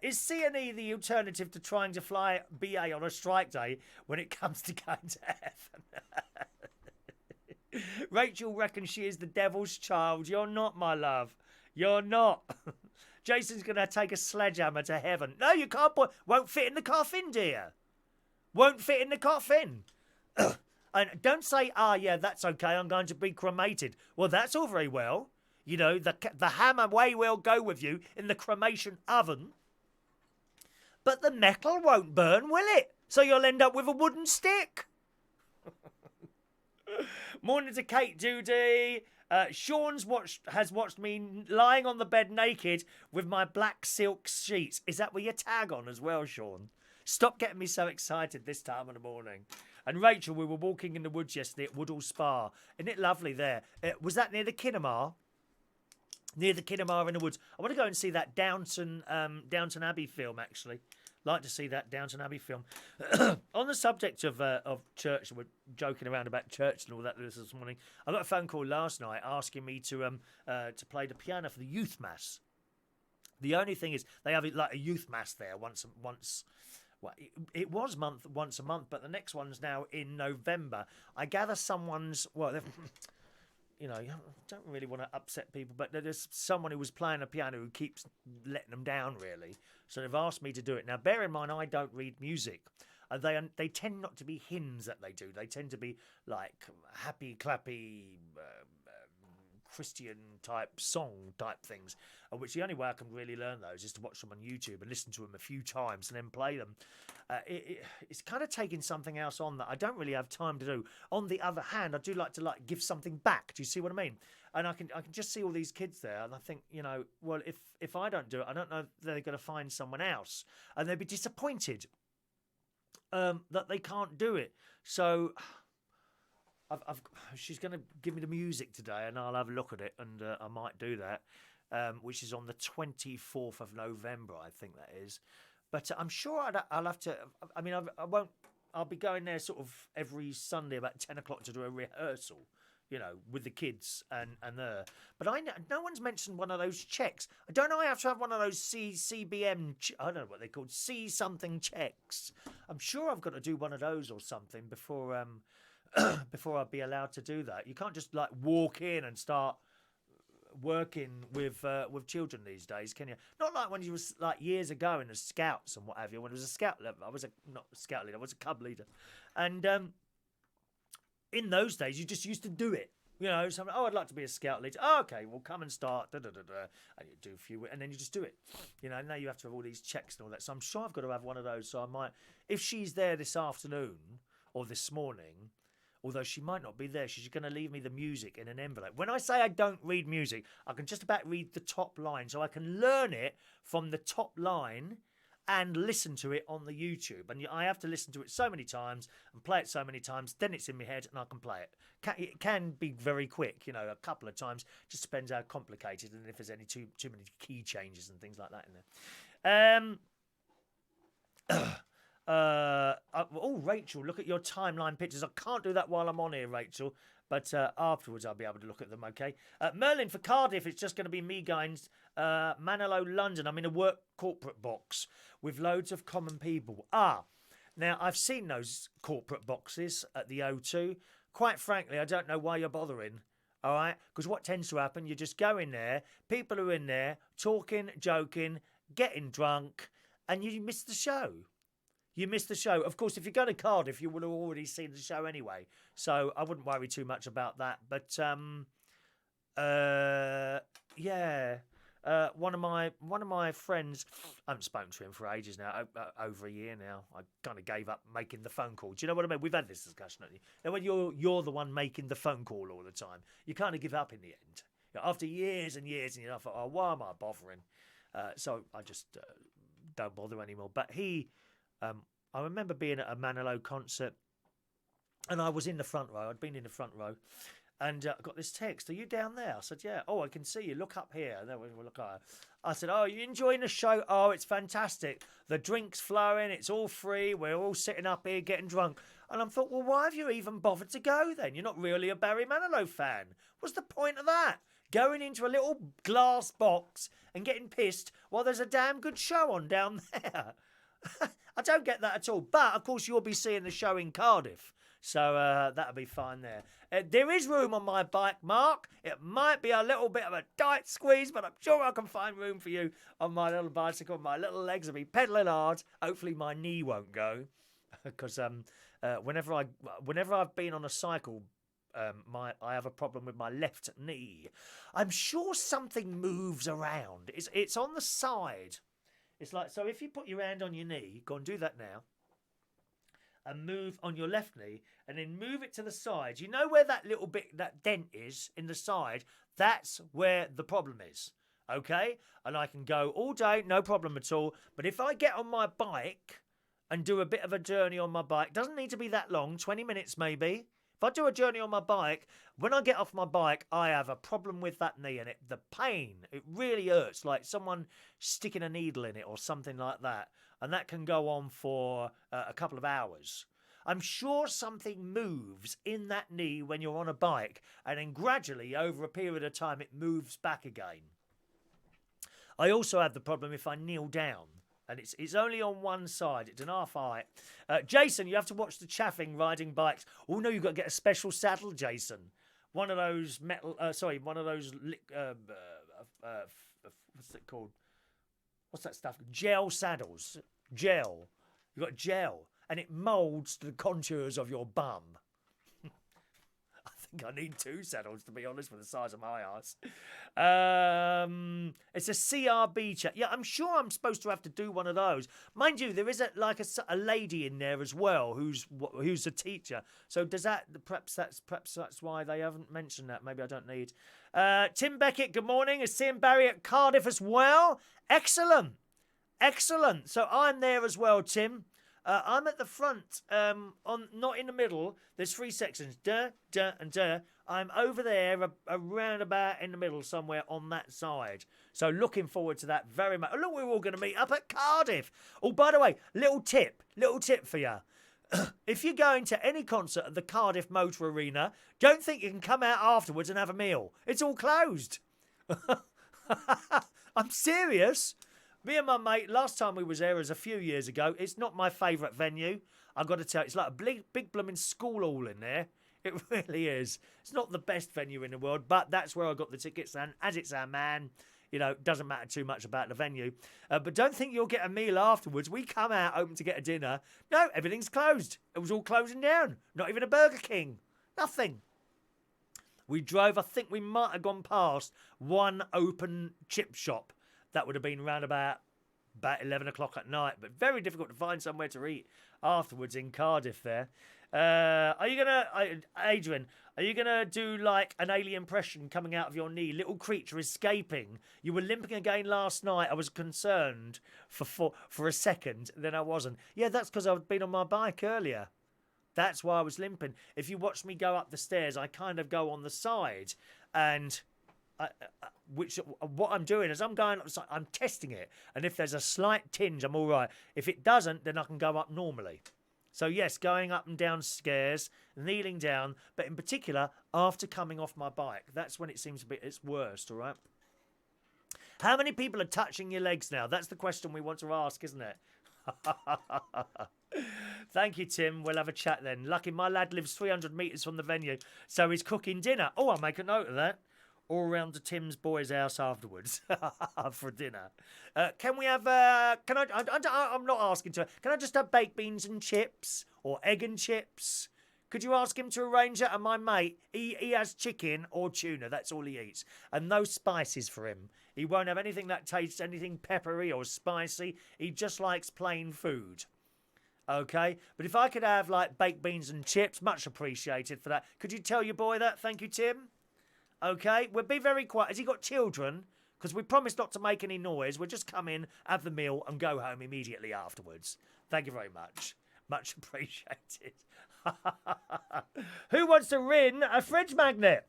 Speaker 1: Is C&E the alternative to trying to fly BA on a strike day when it comes to going to heaven? Rachel reckons she is the devil's child. You're not, my love. You're not. Jason's going to take a sledgehammer to heaven. No, you can't. Won't fit in the coffin, dear. Won't fit in the coffin. And don't say, yeah, that's okay, I'm going to be cremated. Well, that's all very well. You know, the hammer may well go with you in the cremation oven. But the metal won't burn, will it? So you'll end up with a wooden stick. Morning to Kate Doody. Sean has watched me lying on the bed naked with my black silk sheets. Is that with your tag on as well, Sean? Stop getting me so excited this time of the morning. And Rachel, we were walking in the woods yesterday at Woodall Spa. Isn't it lovely there? Was that near the Kinnemar? Near the Kinnemar in the woods. I want to go and see that Downton Abbey film, actually. Like to see that Downton Abbey film. On the subject of church, we're joking around about church and all that this morning. I got a phone call last night asking me to play the piano for the youth mass. The only thing is they have like a youth mass there once. Well, it was once a month, but the next one's now in November. I gather someone's you know, you don't really want to upset people, but there's someone who was playing a piano who keeps letting them down, really. So they've asked me to do it. Now, bear in mind, I don't read music. They tend not to be hymns that they do. They tend to be like happy, clappy, Christian type song type things, which the only way I can really learn those is to watch them on YouTube and listen to them a few times and then play them. It's kind of taking something else on that I don't really have time to do. On the other hand, I do like to give something back. Do you see what I mean? And I can just see all these kids there, and I think, you know, well, if I don't do it, I don't know if they're going to find someone else, and they'd be disappointed that they can't do it. So she's going to give me the music today, and I'll have a look at it, and I might do that, which is on the 24th of November, I think that is. But I'm sure I'll have to. I mean, I won't. I'll be going there sort of every Sunday about 10 o'clock to do a rehearsal, you know, with the kids and her. But no one's mentioned one of those checks. I don't know. I have to have one of those CBM. I don't know what they're called. C something checks. I'm sure I've got to do one of those or something before before I'd be allowed to do that. You can't just like walk in and start working with children these days, can you? Not like when you was like years ago in the scouts and what have you. When it was a scout level, I was not a scout leader, I was a cub leader, and in those days you just used to do it. You know, something. Oh, I'd like to be a scout leader. Oh, okay, well, come and start. And you do a few, and then you just do it. You know, now you have to have all these checks and all that. So I'm sure I've got to have one of those. So I might, if she's there this afternoon or this morning. Although she might not be there, she's going to leave me the music in an envelope. When I say I don't read music, I can just about read the top line. So I can learn it from the top line and listen to it on the YouTube. And I have to listen to it so many times and play it so many times, then it's in my head and I can play it. It can be very quick, you know, a couple of times. Just depends how complicated and if there's any too many key changes and things like that in there. Rachel, look at your timeline pictures. I can't do that while I'm on here, Rachel, but afterwards I'll be able to look at them, okay? Merlin for Cardiff, it's just going to be me guys. Manilow, London, I'm in a work corporate box with loads of common people. Now I've seen those corporate boxes at the O2. Quite frankly, I don't know why you're bothering, all right? Because what tends to happen, you just go in there, people are in there, talking, joking, getting drunk, and you miss the show. You missed the show. Of course, if you go to Cardiff, you would have already seen the show anyway. So I wouldn't worry too much about that. But yeah, one of my friends, I haven't spoken to him for ages now, over a year now. I kind of gave up making the phone call. Do you know what I mean? We've had this discussion, haven't you? And when you're the one making the phone call all the time, you kind of give up in the end. You know, after years and years, and I thought, oh, why am I bothering? So I just don't bother anymore. But he. I remember being at a Manilow concert and I was in the front row. I'd been in the front row and I got this text. Are you down there? I said, yeah. Oh, I can see you. Look up here. There we look at her. I said, oh, are you enjoying the show? Oh, it's fantastic. The drink's flowing. It's all free. We're all sitting up here getting drunk. And I thought, well, why have you even bothered to go then? You're not really a Barry Manilow fan. What's the point of that? Going into a little glass box and getting pissed while there's a damn good show on down there. I don't get that at all. But, of course, you'll be seeing the show in Cardiff. So that'll be fine there. There is room on my bike, Mark. It might be a little bit of a tight squeeze, but I'm sure I can find room for you on my little bicycle. My little legs will be pedaling hard. Hopefully my knee won't go, because whenever I've been on a cycle, I have a problem with my left knee. I'm sure something moves around. It's on the side. It's like, so if you put your hand on your knee, go and do that now, and move on your left knee, and then move it to the side. You know where that little bit, that dent is in the side? That's where the problem is, okay? And I can go all day, no problem at all. But if I get on my bike and do a bit of a journey on my bike, doesn't need to be that long, 20 minutes maybe. If I do a journey on my bike, when I get off my bike, I have a problem with that knee, and the pain, it really hurts, like someone sticking a needle in it or something like that. And that can go on for a couple of hours. I'm sure something moves in that knee when you're on a bike, and then gradually, over a period of time, it moves back again. I also have the problem if I kneel down. And it's only on one side. It's an half eye. Jason, you have to watch the chaffing riding bikes. Oh, no, you've got to get a special saddle, Jason. One of those what's it called? What's that stuff? Gel saddles. Gel. You've got gel. And it moulds to the contours of your bum. I think I need two saddles, to be honest, with the size of my ass. It's a CRB chat. Yeah, I'm sure I'm supposed to have to do one of those. Mind you, there is a lady in there as well who's a teacher. So does that, perhaps that's why they haven't mentioned that. Maybe I don't need. Tim Beckett, good morning. Is Tim Barry at Cardiff as well? Excellent. Excellent. So I'm there as well, Tim. I'm at the front, not in the middle. There's three sections, and I'm over there, around about in the middle somewhere on that side. So looking forward to that very much. Oh, look, we're all going to meet up at Cardiff. Oh, by the way, little tip for you. If you're going to any concert at the Cardiff Motor Arena, don't think you can come out afterwards and have a meal. It's all closed. I'm serious. Me and my mate, last time we was there was a few years ago. It's not my favourite venue. I've got to tell you, it's like a big blooming school hall in there. It really is. It's not the best venue in the world, but that's where I got the tickets. And as it's our man, you know, it doesn't matter too much about the venue. But don't think you'll get a meal afterwards. We come out hoping to get a dinner. No, everything's closed. It was all closing down. Not even a Burger King. Nothing. We drove, I think we might have gone past one open chip shop. That would have been around about 11 o'clock at night, but very difficult to find somewhere to eat afterwards in Cardiff there. Adrian, are you going to do like an alien impression coming out of your knee? Little creature escaping. You were limping again last night. I was concerned for a second, then I wasn't. Yeah, that's because I've been on my bike earlier. That's why I was limping. If you watch me go up the stairs, I kind of go on the side, and what I'm doing is I'm going up, I'm testing it, and if there's a slight tinge, I'm all right. If it doesn't, then I can go up normally. So yes, going up and down stairs, kneeling down, but in particular after coming off my bike, that's when it seems to be its worst. All right. How many people are touching your legs now? That's the question we want to ask, isn't it? Thank you, Tim. We'll have a chat then. Lucky my lad lives 300 metres from the venue, so he's cooking dinner. Oh, I'll make a note of that. All round to Tim's boy's house afterwards for dinner. Can we have? I'm not asking to. Can I just have baked beans and chips or egg and chips? Could you ask him to arrange that? And my mate, he has chicken or tuna. That's all he eats, and no spices for him. He won't have anything that tastes anything peppery or spicy. He just likes plain food. Okay, but if I could have like baked beans and chips, much appreciated for that. Could you tell your boy that? Thank you, Tim. Okay, we'll be very quiet. Has he got children? Because we promised not to make any noise. We'll just come in, have the meal, and go home immediately afterwards. Thank you very much. Much appreciated. Who wants to win a fridge magnet?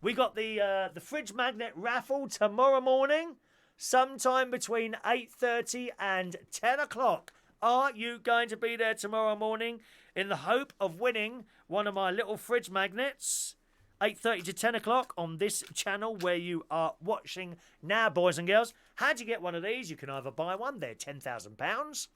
Speaker 1: We got the fridge magnet raffle tomorrow morning, sometime between 8:30 and 10 o'clock. Are you going to be there tomorrow morning in the hope of winning one of my little fridge magnets? 8:30 to 10 o'clock on this channel where you are watching now, boys and girls. How do you get one of these? You can either buy one, they're £10,000,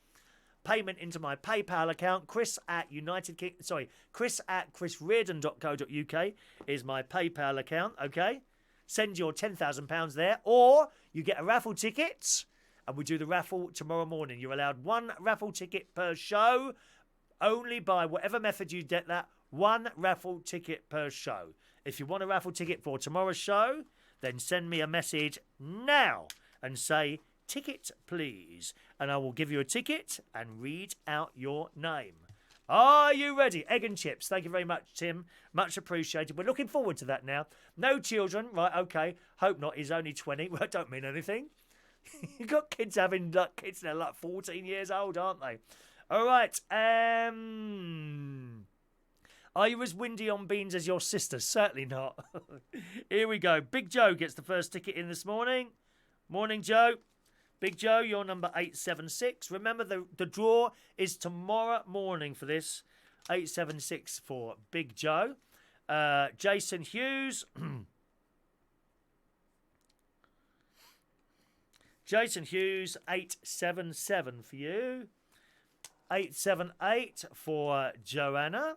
Speaker 1: payment into my PayPal account. Chris at chrisreardon.co.uk is my PayPal account, okay? Send your £10,000 there, or you get a raffle ticket, and we do the raffle tomorrow morning. You're allowed one raffle ticket per show, only by whatever method you get that, one raffle ticket per show. If you want a raffle ticket for tomorrow's show, then send me a message now and say, ticket please, and I will give you a ticket and read out your name. Are you ready? Egg and chips. Thank you very much, Tim. Much appreciated. We're looking forward to that now. No children. Right, okay. Hope not. He's only 20. Well, don't mean anything. You've got kids having kids now, like 14 years old, aren't they? All right. Are you as windy on beans as your sister? Certainly not. Here we go. Big Joe gets the first ticket in this morning. Morning, Joe. Big Joe, you're number 876. Remember, the draw is tomorrow morning for this. 876 for Big Joe. Jason Hughes. Jason Hughes, 877 for you. 878 for Joanna.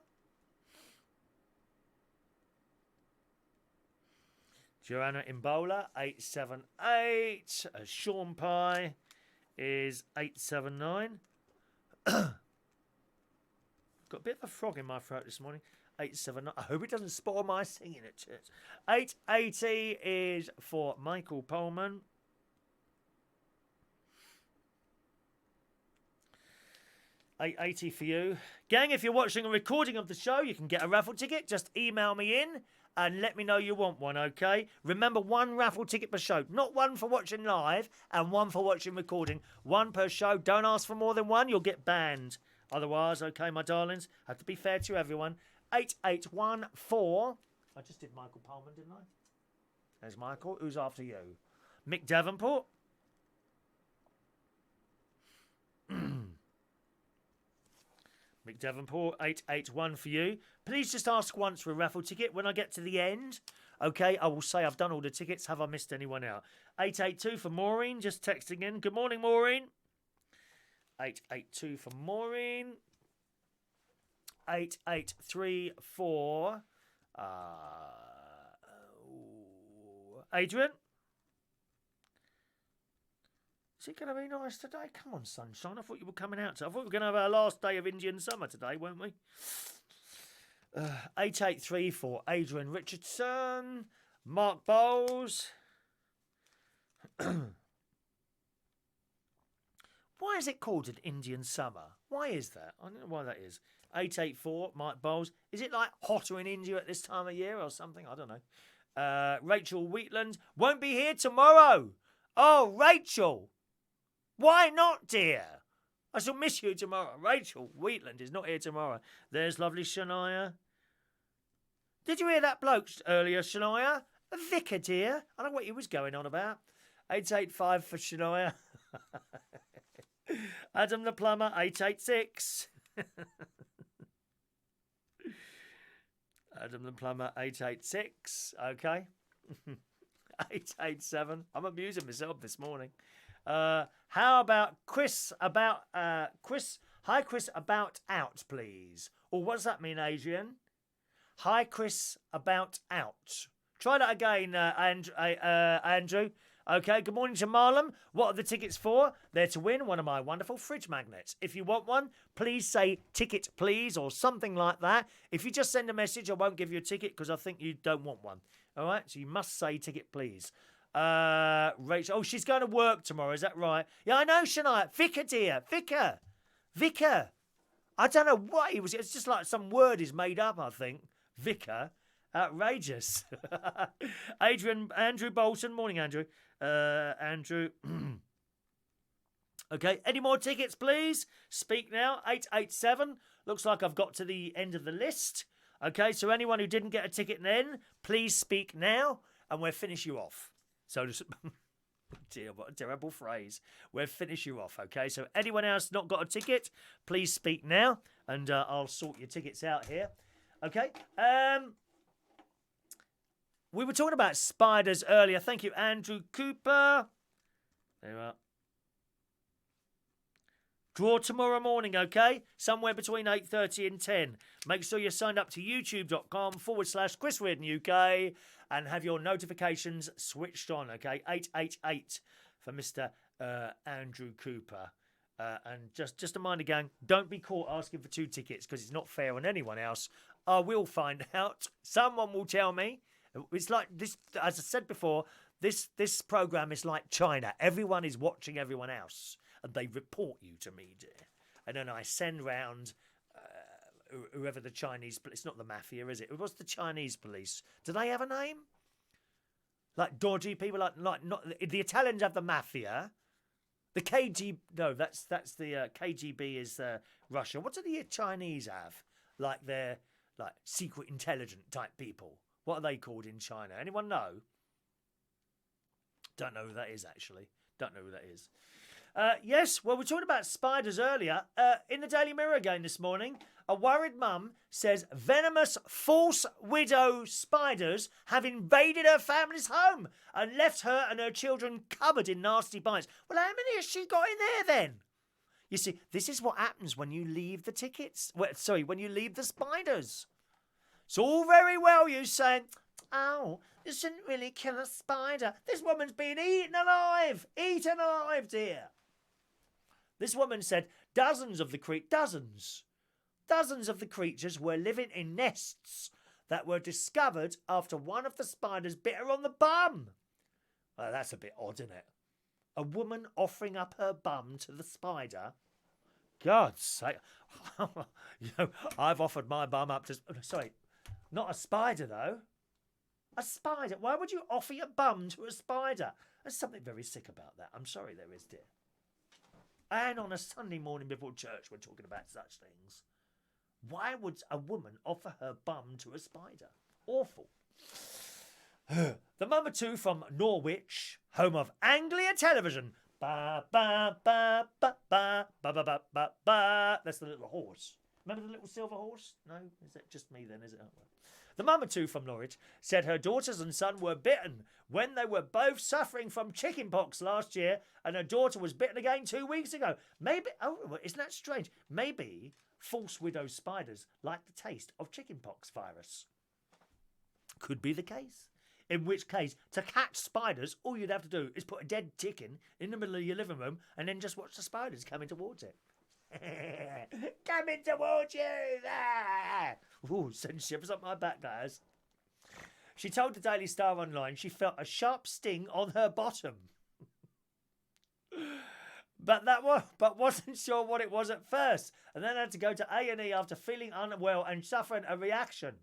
Speaker 1: Joanna Imbola, 878. Sean Pye is 879. Got a bit of a frog in my throat this morning. 879. I hope it doesn't spoil my singing at church. 880 is for Michael Pullman. 880 for you. Gang, if you're watching a recording of the show, you can get a raffle ticket. Just email me in and let me know you want one, okay? Remember, one raffle ticket per show. Not one for watching live and one for watching recording. One per show. Don't ask for more than one. You'll get banned. Otherwise, okay, my darlings, have to be fair to everyone. 8814. I just did Michael Pullman, didn't I? There's Michael. Who's after you? Mick Davenport. Mick Davenport, 881 for you. Please just ask once for a raffle ticket. When I get to the end, okay, I will say I've done all the tickets. Have I missed anyone out? 882 for Maureen, just texting in. Good morning, Maureen. 882 for Maureen. 883 for Adrian. Is it going to be nice today? Come on, sunshine. I thought you were coming out. I thought we were going to have our last day of Indian summer today, weren't we? 883 for Adrian Richardson. Mark Bowles. Why is it called an Indian summer? Why is that? I don't know why that is. 884, Mike Bowles. Is it like hotter in India at this time of year or something? I don't know. Rachel Wheatland. Won't be here tomorrow. Oh, Rachel. Why not, dear? I shall miss you tomorrow. Rachel Wheatland is not here tomorrow. There's lovely Shania. Did you hear that bloke earlier, Shania? Vicar, dear. I don't know what he was going on about. 885 for Shania. Adam the Plumber, 886. Adam the Plumber, 886. Okay. 887. I'm amusing myself this morning. How about Chris about Chris? Hi, Chris, about out, please. Or what does that mean, Adrian? Hi, Chris, about out. Try that again, Andrew. Okay, good morning to Marlon. What are the tickets for? They're to win one of my wonderful fridge magnets. If you want one, please say ticket please or something like that. If you just send a message, I won't give you a ticket because I think you don't want one. All right, so you must say ticket please. Rachel, oh, she's going to work tomorrow, is that right? Yeah, I know, Shania. Vicar, dear. Vicar. I don't know what he was. It's just like some word is made up, I think. Vicar. Outrageous. Andrew Bolton. Morning, Andrew. Andrew. Okay, any more tickets, please? Speak now. 887. Looks like I've got to the end of the list. Okay, so anyone who didn't get a ticket then, please speak now, and we'll finish you off. So, dear, what a terrible phrase. We'll finish you off, okay? So anyone else not got a ticket, please speak now, and I'll sort your tickets out here. Okay? We were talking about spiders earlier. Thank you, Andrew Cooper. There you are. Draw tomorrow morning, okay? Somewhere between 8:30 and 10. Make sure you're signed up to youtube.com/Chris Reardon UK and have your notifications switched on, okay? 888 for Mr. Andrew Cooper. And just a reminder, gang, don't be caught asking for 2 tickets because it's not fair on anyone else. I will find out. Someone will tell me. It's like this, as I said before, this program is like China. Everyone is watching everyone else. And they report you to me, dear. And then I send round whoever the Chinese... It's not the mafia, is it? What's the Chinese police? Do they have a name? Like dodgy people? Like not the Italians have the mafia. The KGB... No, that's the... KGB is Russia. What do the Chinese have? Like they're like secret intelligent type people. What are they called in China? Anyone know? Don't know who that is, actually. Don't know who that is. Yes, well, we talked about spiders earlier. In the Daily Mirror again this morning, a worried mum says venomous false widow spiders have invaded her family's home and left her and her children covered in nasty bites. Well, how many has she got in there then? You see, this is what happens when you leave the tickets. When you leave the spiders. It's all very well you saying, oh, you shouldn't really kill a spider. This woman's been eaten alive. Eaten alive, dear. This woman said dozens of the creatures were living in nests that were discovered after one of the spiders bit her on the bum. Well, that's a bit odd, isn't it? A woman offering up her bum to the spider. God's sake. I've offered my bum up to... Sorry, not a spider, though. A spider? Why would you offer your bum to a spider? There's something very sick about that. I'm sorry there is, dear. And on a Sunday morning before church, we're talking about such things. Why would a woman offer her bum to a spider? Awful. The Mama 2 from Norwich, home of Anglia Television. Ba ba ba ba ba ba ba ba ba ba. That's the little horse. Remember the little silver horse? No? Is that just me then, is it? Oh, well. The Mama 2 from Norwich said her daughters and son were bitten when they were both suffering from chickenpox last year, and her daughter was bitten again 2 weeks ago. Maybe, isn't that strange? Maybe false widow spiders like the taste of chickenpox virus. Could be the case. In which case, to catch spiders, all you'd have to do is put a dead chicken in the middle of your living room and then just watch the spiders coming towards it. Coming towards you! Ooh, send shivers up my back, guys. She told the Daily Star Online she felt a sharp sting on her bottom. but wasn't sure what it was at first, and then had to go to A&E after feeling unwell and suffering a reaction.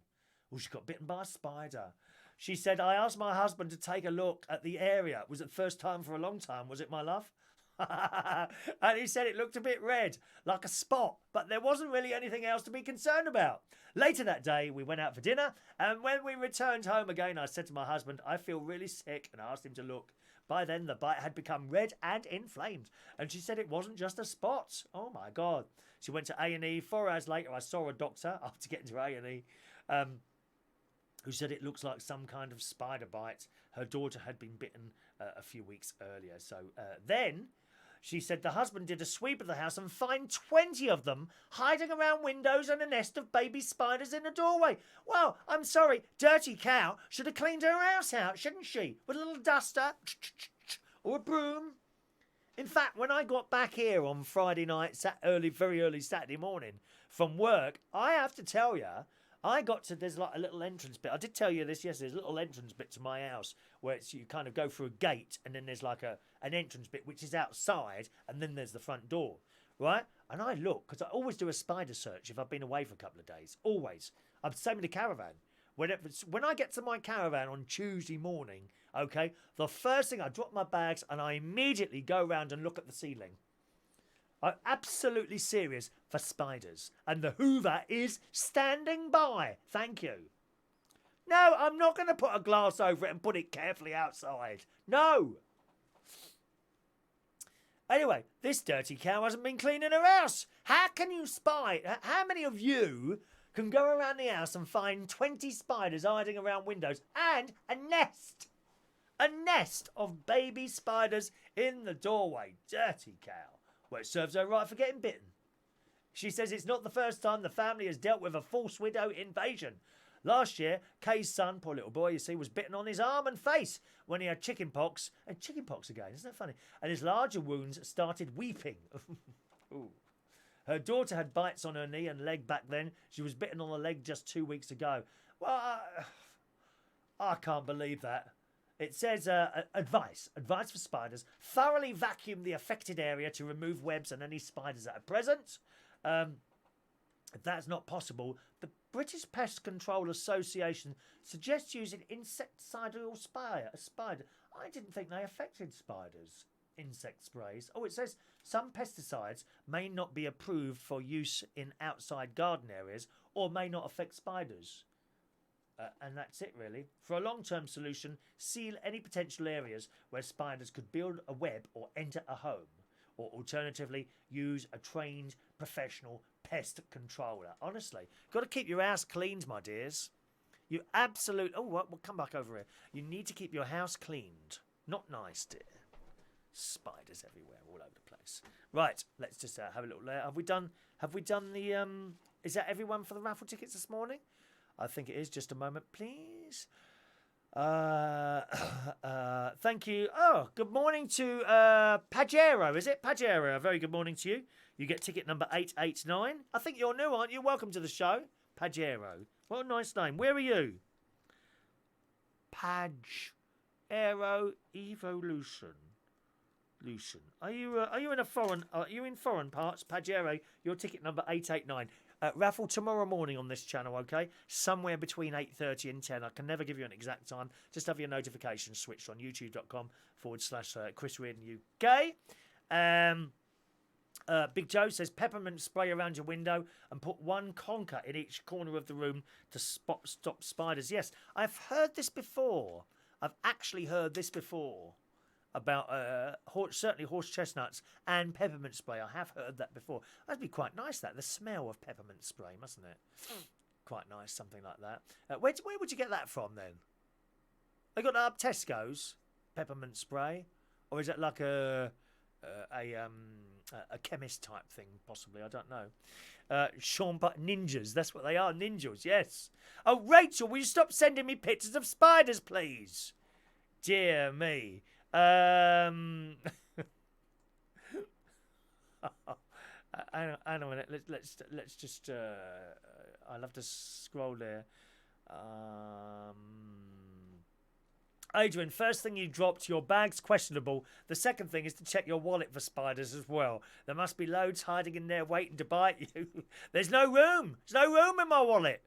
Speaker 1: Oh, she got bitten by a spider. She said, I asked my husband to take a look at the area. Was it the first time for a long time? Was it, my love? And he said it looked a bit red, like a spot, but there wasn't really anything else to be concerned about. Later that day, we went out for dinner, and when we returned home again, I said to my husband, I feel really sick, and asked him to look. By then, the bite had become red and inflamed, and she said it wasn't just a spot. Oh, my God. She went to A&E. 4 hours later, I saw a doctor after getting to A&E, who said it looks like some kind of spider bite. Her daughter had been bitten a few weeks earlier. So then she said the husband did a sweep of the house and found 20 of them hiding around windows and a nest of baby spiders in the doorway. Well, I'm sorry, dirty cow should have cleaned her house out, shouldn't she? With a little duster or a broom. In fact, when I got back here on Friday night, very early Saturday morning from work, I have to tell you, I got to, there's like a little entrance bit. I did tell you this yesterday. There's a little entrance bit to my house where you kind of go through a gate and then there's like an entrance bit which is outside and then there's the front door, right? And I look, because I always do a spider search if I've been away for a couple of days. Always. I'm the same with the caravan. When I get to my caravan on Tuesday morning, okay, the first thing, I drop my bags and I immediately go around and look at the ceiling. I'm absolutely serious for spiders. And the Hoover is standing by. Thank you. No, I'm not going to put a glass over it and put it carefully outside. No. Anyway, this dirty cow hasn't been cleaning her house. How can you spy? How many of you can go around the house and find 20 spiders hiding around windows and a nest? A nest of baby spiders in the doorway. Dirty cow. Well, it serves her right for getting bitten. She says it's not the first time the family has dealt with a false widow invasion. Last year, Kay's son, poor little boy, you see, was bitten on his arm and face when he had chicken pox. And chicken pox again, isn't that funny? And his larger wounds started weeping. Ooh. Her daughter had bites on her knee and leg back then. She was bitten on the leg just 2 weeks ago. Well, I can't believe that. It says, advice for spiders. Thoroughly vacuum the affected area to remove webs and any spiders that are present. If that's not possible, the British Pest Control Association suggests using insecticidal spider. I didn't think they affected spiders. Insect sprays. Oh, it says some pesticides may not be approved for use in outside garden areas or may not affect spiders. And that's it, really. For a long-term solution, seal any potential areas where spiders could build a web or enter a home. Or alternatively, use a trained professional pest controller. Honestly, got to keep your house cleaned, my dears. You absolute. Oh, what? We'll come back over here. You need to keep your house cleaned. Not nice, dear. Spiders everywhere, all over the place. Right, let's just have a little. Have we done the? Is that everyone for the raffle tickets this morning? I think it is. Just a moment, please. Thank you. Oh, good morning to Pajero. Is it Pajero? A very good morning to you. You get ticket number 889. I think you're new, aren't you? Welcome to the show, Pajero. What a nice name. Where are you? Pajero Evolution. Are you in a foreign? Are you in foreign parts, Pajero? Your ticket number 889. Raffle tomorrow morning on this channel, okay? Somewhere between 8:30 and 10. I can never give you an exact time. Just have your notifications switched on youtube.com/Chris Reardon UK. Big Joe says peppermint spray around your window and put one conker in each corner of the room to stop spiders. Yes, I've heard this before. I've actually heard this before. About certainly horse chestnuts and peppermint spray. I have heard that before. That'd be quite nice, that. The smell of peppermint spray, mustn't it? Quite nice, something like that. Where would you get that from, then? They got that up Tesco's, peppermint spray? Or is it like a chemist type thing, possibly? I don't know. Sean, but ninjas, that's what they are, ninjas, yes. Oh, Rachel, will you stop sending me pictures of spiders, please? Dear me. Hang on a minute. Let's just. I'll have to scroll there. Adrian, first thing you dropped, your bag's questionable. The second thing is to check your wallet for spiders as well. There must be loads hiding in there waiting to bite you. There's no room. There's no room in my wallet.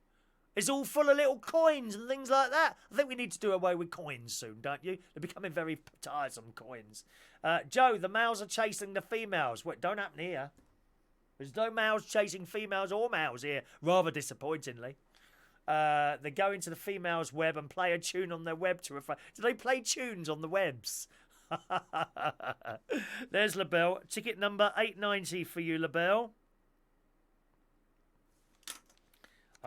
Speaker 1: It's all full of little coins and things like that. I think we need to do away with coins soon, don't you? They're becoming very tiresome, coins. Joe, the males are chasing the females. What, don't happen here. There's no males chasing females or males here, rather disappointingly. They go into the female's web and play a tune on their web to refer. Do they play tunes on the webs? There's LaBelle. Ticket number 890 for you, LaBelle.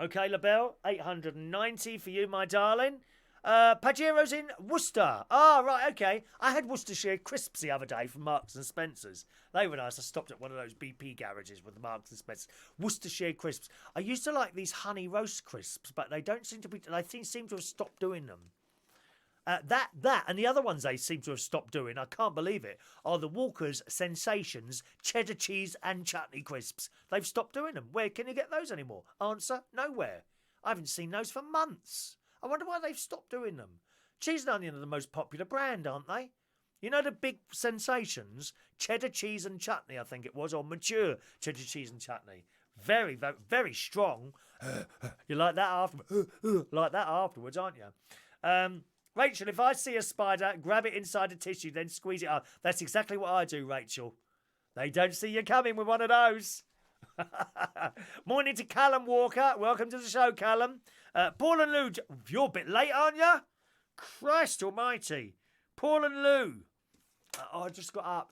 Speaker 1: Okay, LaBelle, 890 for you, my darling. Pajero's in Worcester. Ah, right, okay. I had Worcestershire crisps the other day from Marks and Spencer's. They were nice. I stopped at one of those BP garages with the Marks and Spencer's. Worcestershire crisps. I used to like these honey roast crisps, but they don't seem to be. They seem to have stopped doing them. That and the other ones they seem to have stopped doing, I can't believe it, are the Walker's Sensations cheddar cheese and chutney crisps. They've stopped doing them. Where can you get those anymore? Answer, nowhere. I haven't seen those for months. I wonder why they've stopped doing them. Cheese and Onion are the most popular brand, aren't they? You know the big Sensations, cheddar cheese and chutney, I think it was, or mature cheddar cheese and chutney. Very, very, very strong. You like that afterwards, aren't you? Rachel, if I see a spider, grab it inside a tissue, then squeeze it up. That's exactly what I do, Rachel. They don't see you coming with one of those. Morning to Callum Walker. Welcome to the show, Callum. Paul and Lou, you're a bit late, aren't you? Christ almighty. Paul and Lou. I just got up.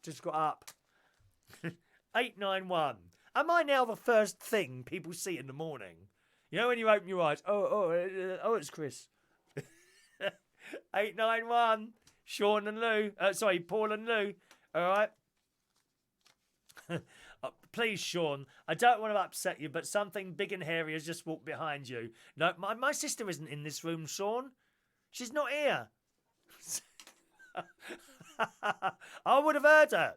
Speaker 1: 891. Am I now the first thing people see in the morning? You know when you open your eyes, it's Chris. 891. Sean and Lou. Paul and Lou. All right. Please, Sean, I don't want to upset you, but something big and hairy has just walked behind you. No, my sister isn't in this room, Sean. She's not here. I would have heard her.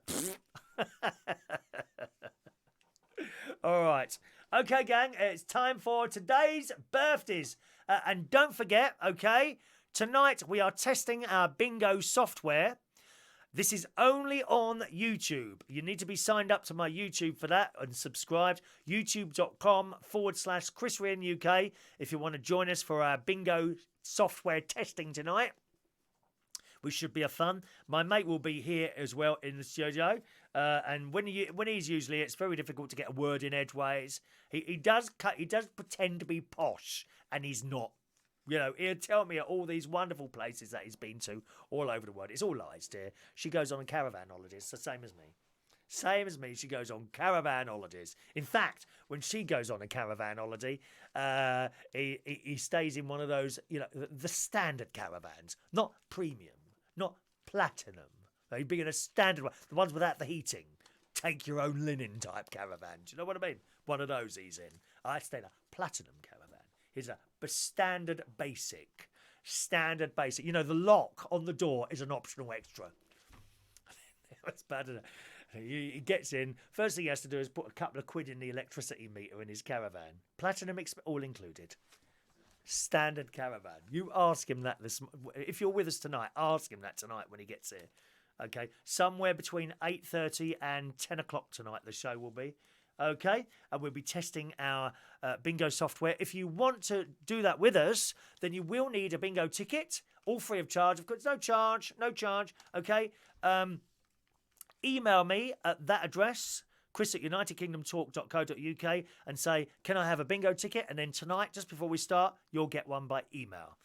Speaker 1: All right. Okay, gang, it's time for today's birthdays. And don't forget, okay, tonight we are testing our bingo software. This is only on YouTube. You need to be signed up to my YouTube for that and subscribed. YouTube.com/Chris Ryan UK if you want to join us for our bingo software testing tonight, which should be a fun. My mate will be here as well in the studio. And when he's usually, it's very difficult to get a word in edgeways. He does pretend to be posh, and he's not. You know, he'll tell me at all these wonderful places that he's been to all over the world. It's all lies, dear. She goes on caravan holidays, the same as me. Same as me, she goes on caravan holidays. In fact, when she goes on a caravan holiday, he stays in one of those, you know, the standard caravans. Not premium, not platinum. He'd be in a standard one, the ones without the heating. Take your own linen type caravan. Do you know what I mean? One of those he's in. I stay in a platinum caravan. He's a standard basic. Standard basic. You know, the lock on the door is an optional extra. That's bad enough. He gets in. First thing he has to do is put a couple of quid in the electricity meter in his caravan. Platinum all included. Standard caravan. You ask him that if you're with us tonight, ask him that tonight when he gets here. Okay? Somewhere between 8:30 and 10 o'clock tonight the show will be. Okay, and we'll be testing our bingo software. If you want to do that with us, then you will need a bingo ticket, all free of charge. Of course, no charge. Okay, email me at that address, chris@unitedkingdomtalk.co.uk, and say, can I have a bingo ticket? And then tonight, just before we start, you'll get one by email.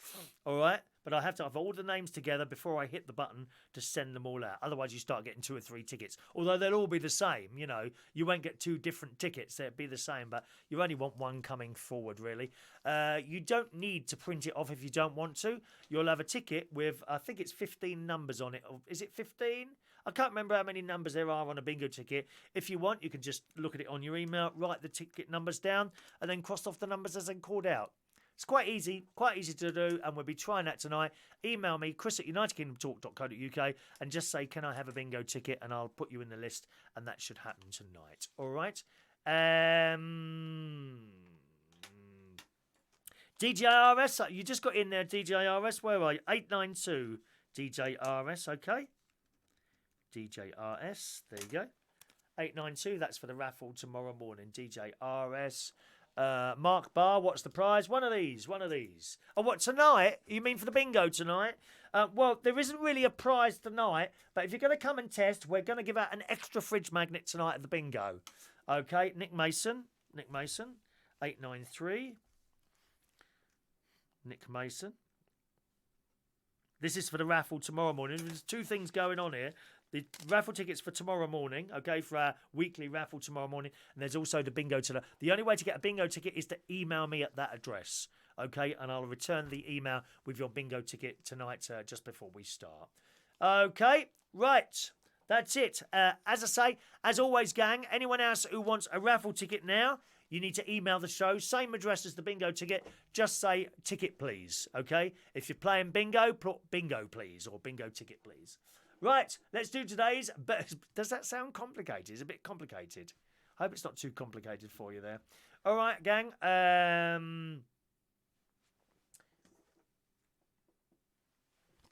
Speaker 1: All right? But I have to have all the names together before I hit the button to send them all out. Otherwise, you start getting 2 or 3 tickets. Although they'll all be the same, you know. You won't get 2 different tickets. They'll be the same, but you only want one coming forward, really. You don't need to print it off if you don't want to. You'll have a ticket with, I think it's 15 numbers on it. Is it 15? I can't remember how many numbers there are on a bingo ticket. If you want, you can just look at it on your email, write the ticket numbers down, and then cross off the numbers as they're called out. It's quite easy to do, and we'll be trying that tonight. Email me, chris@unitedkingdomtalk.co.uk, and just say, can I have a bingo ticket? And I'll put you in the list, and that should happen tonight. All right? DJRS, you just got in there, DJRS. Where are you? 892 DJRS, okay? DJRS, there you go. 892, that's for the raffle tomorrow morning. DJRS. Mark Barr, what's the prize? One of these. Oh, what, tonight? You mean for the bingo tonight? Well, there isn't really a prize tonight, but if you're going to come and test, we're going to give out an extra fridge magnet tonight at the bingo. Okay, Nick Mason, 893. Nick Mason. This is for the raffle tomorrow morning. There's 2 things going on here. The raffle tickets for tomorrow morning, okay, for our weekly raffle tomorrow morning. And there's also the bingo tonight. The only way to get a bingo ticket is to email me at that address, okay? And I'll return the email with your bingo ticket tonight just before we start. Okay, right. That's it. As I say, as always, gang, anyone else who wants a raffle ticket now, you need to email the show. Same address as the bingo ticket. Just say ticket, please, okay? If you're playing bingo, put bingo, please, or bingo ticket, please. Right, let's do today's. But does that sound complicated? It's a bit complicated. I hope it's not too complicated for you there. All right, gang.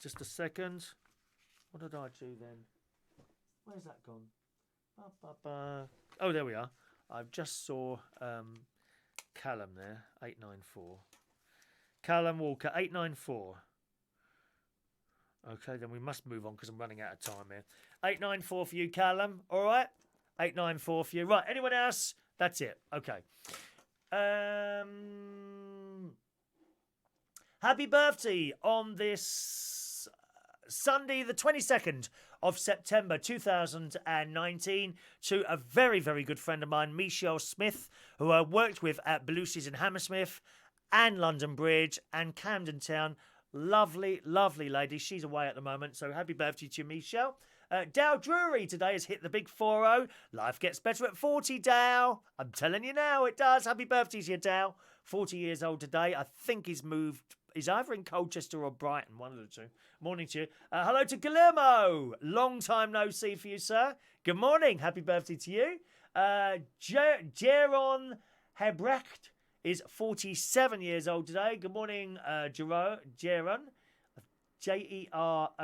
Speaker 1: Just a second. What did I do then? Where's that gone? Oh, there we are. I just saw Callum there, 894. Callum Walker, 894. Okay, then we must move on because I'm running out of time here. 894 for you, Callum. All right? 894 for you. Right, anyone else? That's it. Okay. Happy birthday on this Sunday, the 22nd of September 2019, to a very, very good friend of mine, Michelle Smith, who I worked with at Belushi's in Hammersmith and London Bridge and Camden Town. Lovely, lovely lady. She's away at the moment, so happy birthday to you, Michelle. Dow Drury today has hit the big 40. Life gets better at 40, Dow. I'm telling you now, it does. Happy birthday to you, Dow. 40 years old today. I think he's moved. He's either in Colchester or Brighton, one of the two. Morning to you. Hello to Guillermo. Long time no see for you, sir. Good morning. Happy birthday to you. Jeroen Hebrecht is 47 years old today. Good morning, Jeroen. Jeroen,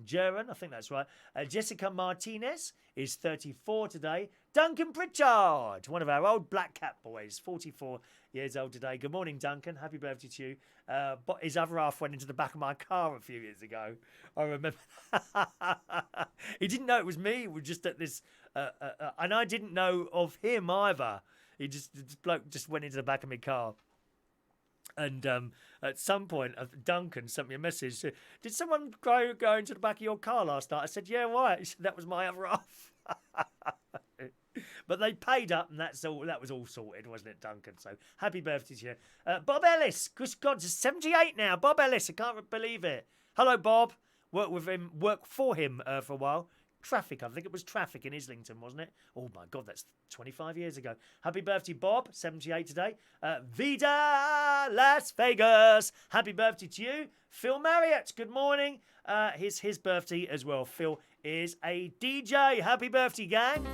Speaker 1: Jeroen, I think that's right. Jessica Martinez is 34 today. Duncan Pritchard, one of our old Black Cat boys, 44 years old today. Good morning, Duncan. Happy birthday to you. But his other half went into the back of my car a few years ago. I remember. He didn't know it was me. We were just at this, and I didn't know of him either. This bloke just went into the back of my car. And at some point, Duncan sent me a message. Said, did someone go into the back of your car last night? I said, yeah, why? He said, that was my other half. But they paid up, and that was all sorted, wasn't it, Duncan? So happy birthday to you. Bob Ellis, good God, just 78 now. Bob Ellis, I can't believe it. Hello, Bob. Worked for him for a while. Traffic, I think it was Traffic in Islington, wasn't it? Oh my God, that's 25 years ago. Happy birthday, Bob, 78 today. Vida Las Vegas, happy birthday to you. Phil Marriott, good morning. His birthday as well. Phil is a DJ. Happy birthday, gang.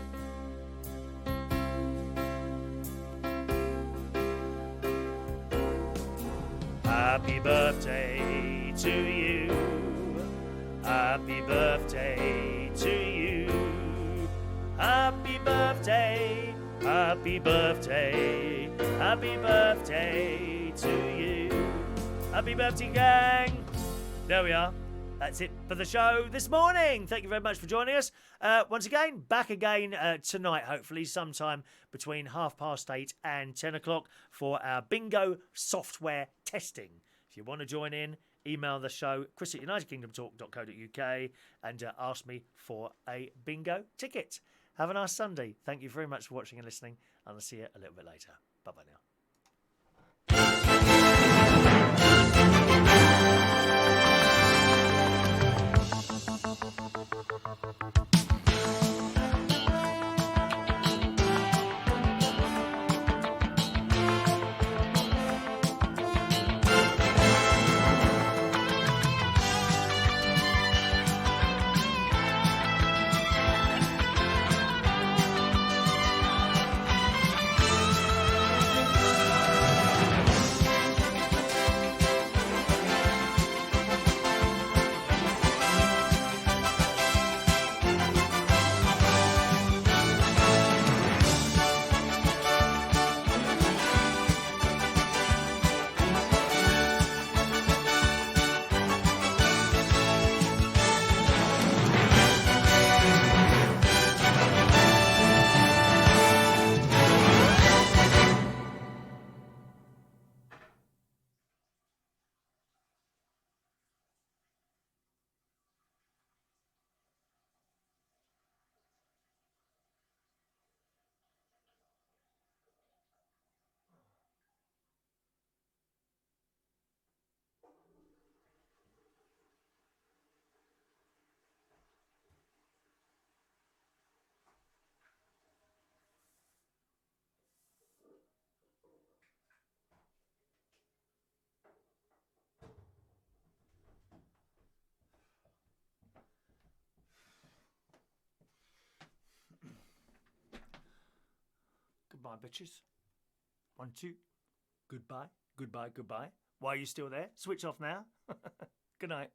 Speaker 1: Happy birthday to you. Happy birthday to you. Happy birthday. Happy birthday. Happy birthday to you. Happy birthday, gang. There we are. That's it for the show this morning. Thank you very much for joining us. Once again, back again tonight, hopefully, sometime between 8:30 and 10 o'clock for our bingo software testing. If you want to join in, email the show, chris@unitedkingdomtalk.co.uk, and ask me for a bingo ticket. Have a nice Sunday. Thank you very much for watching and listening, and I'll see you a little bit later. Bye-bye now. Goodbye, bitches. 1, 2. Goodbye, goodbye, goodbye. Why are you still there? Switch off now. Good night.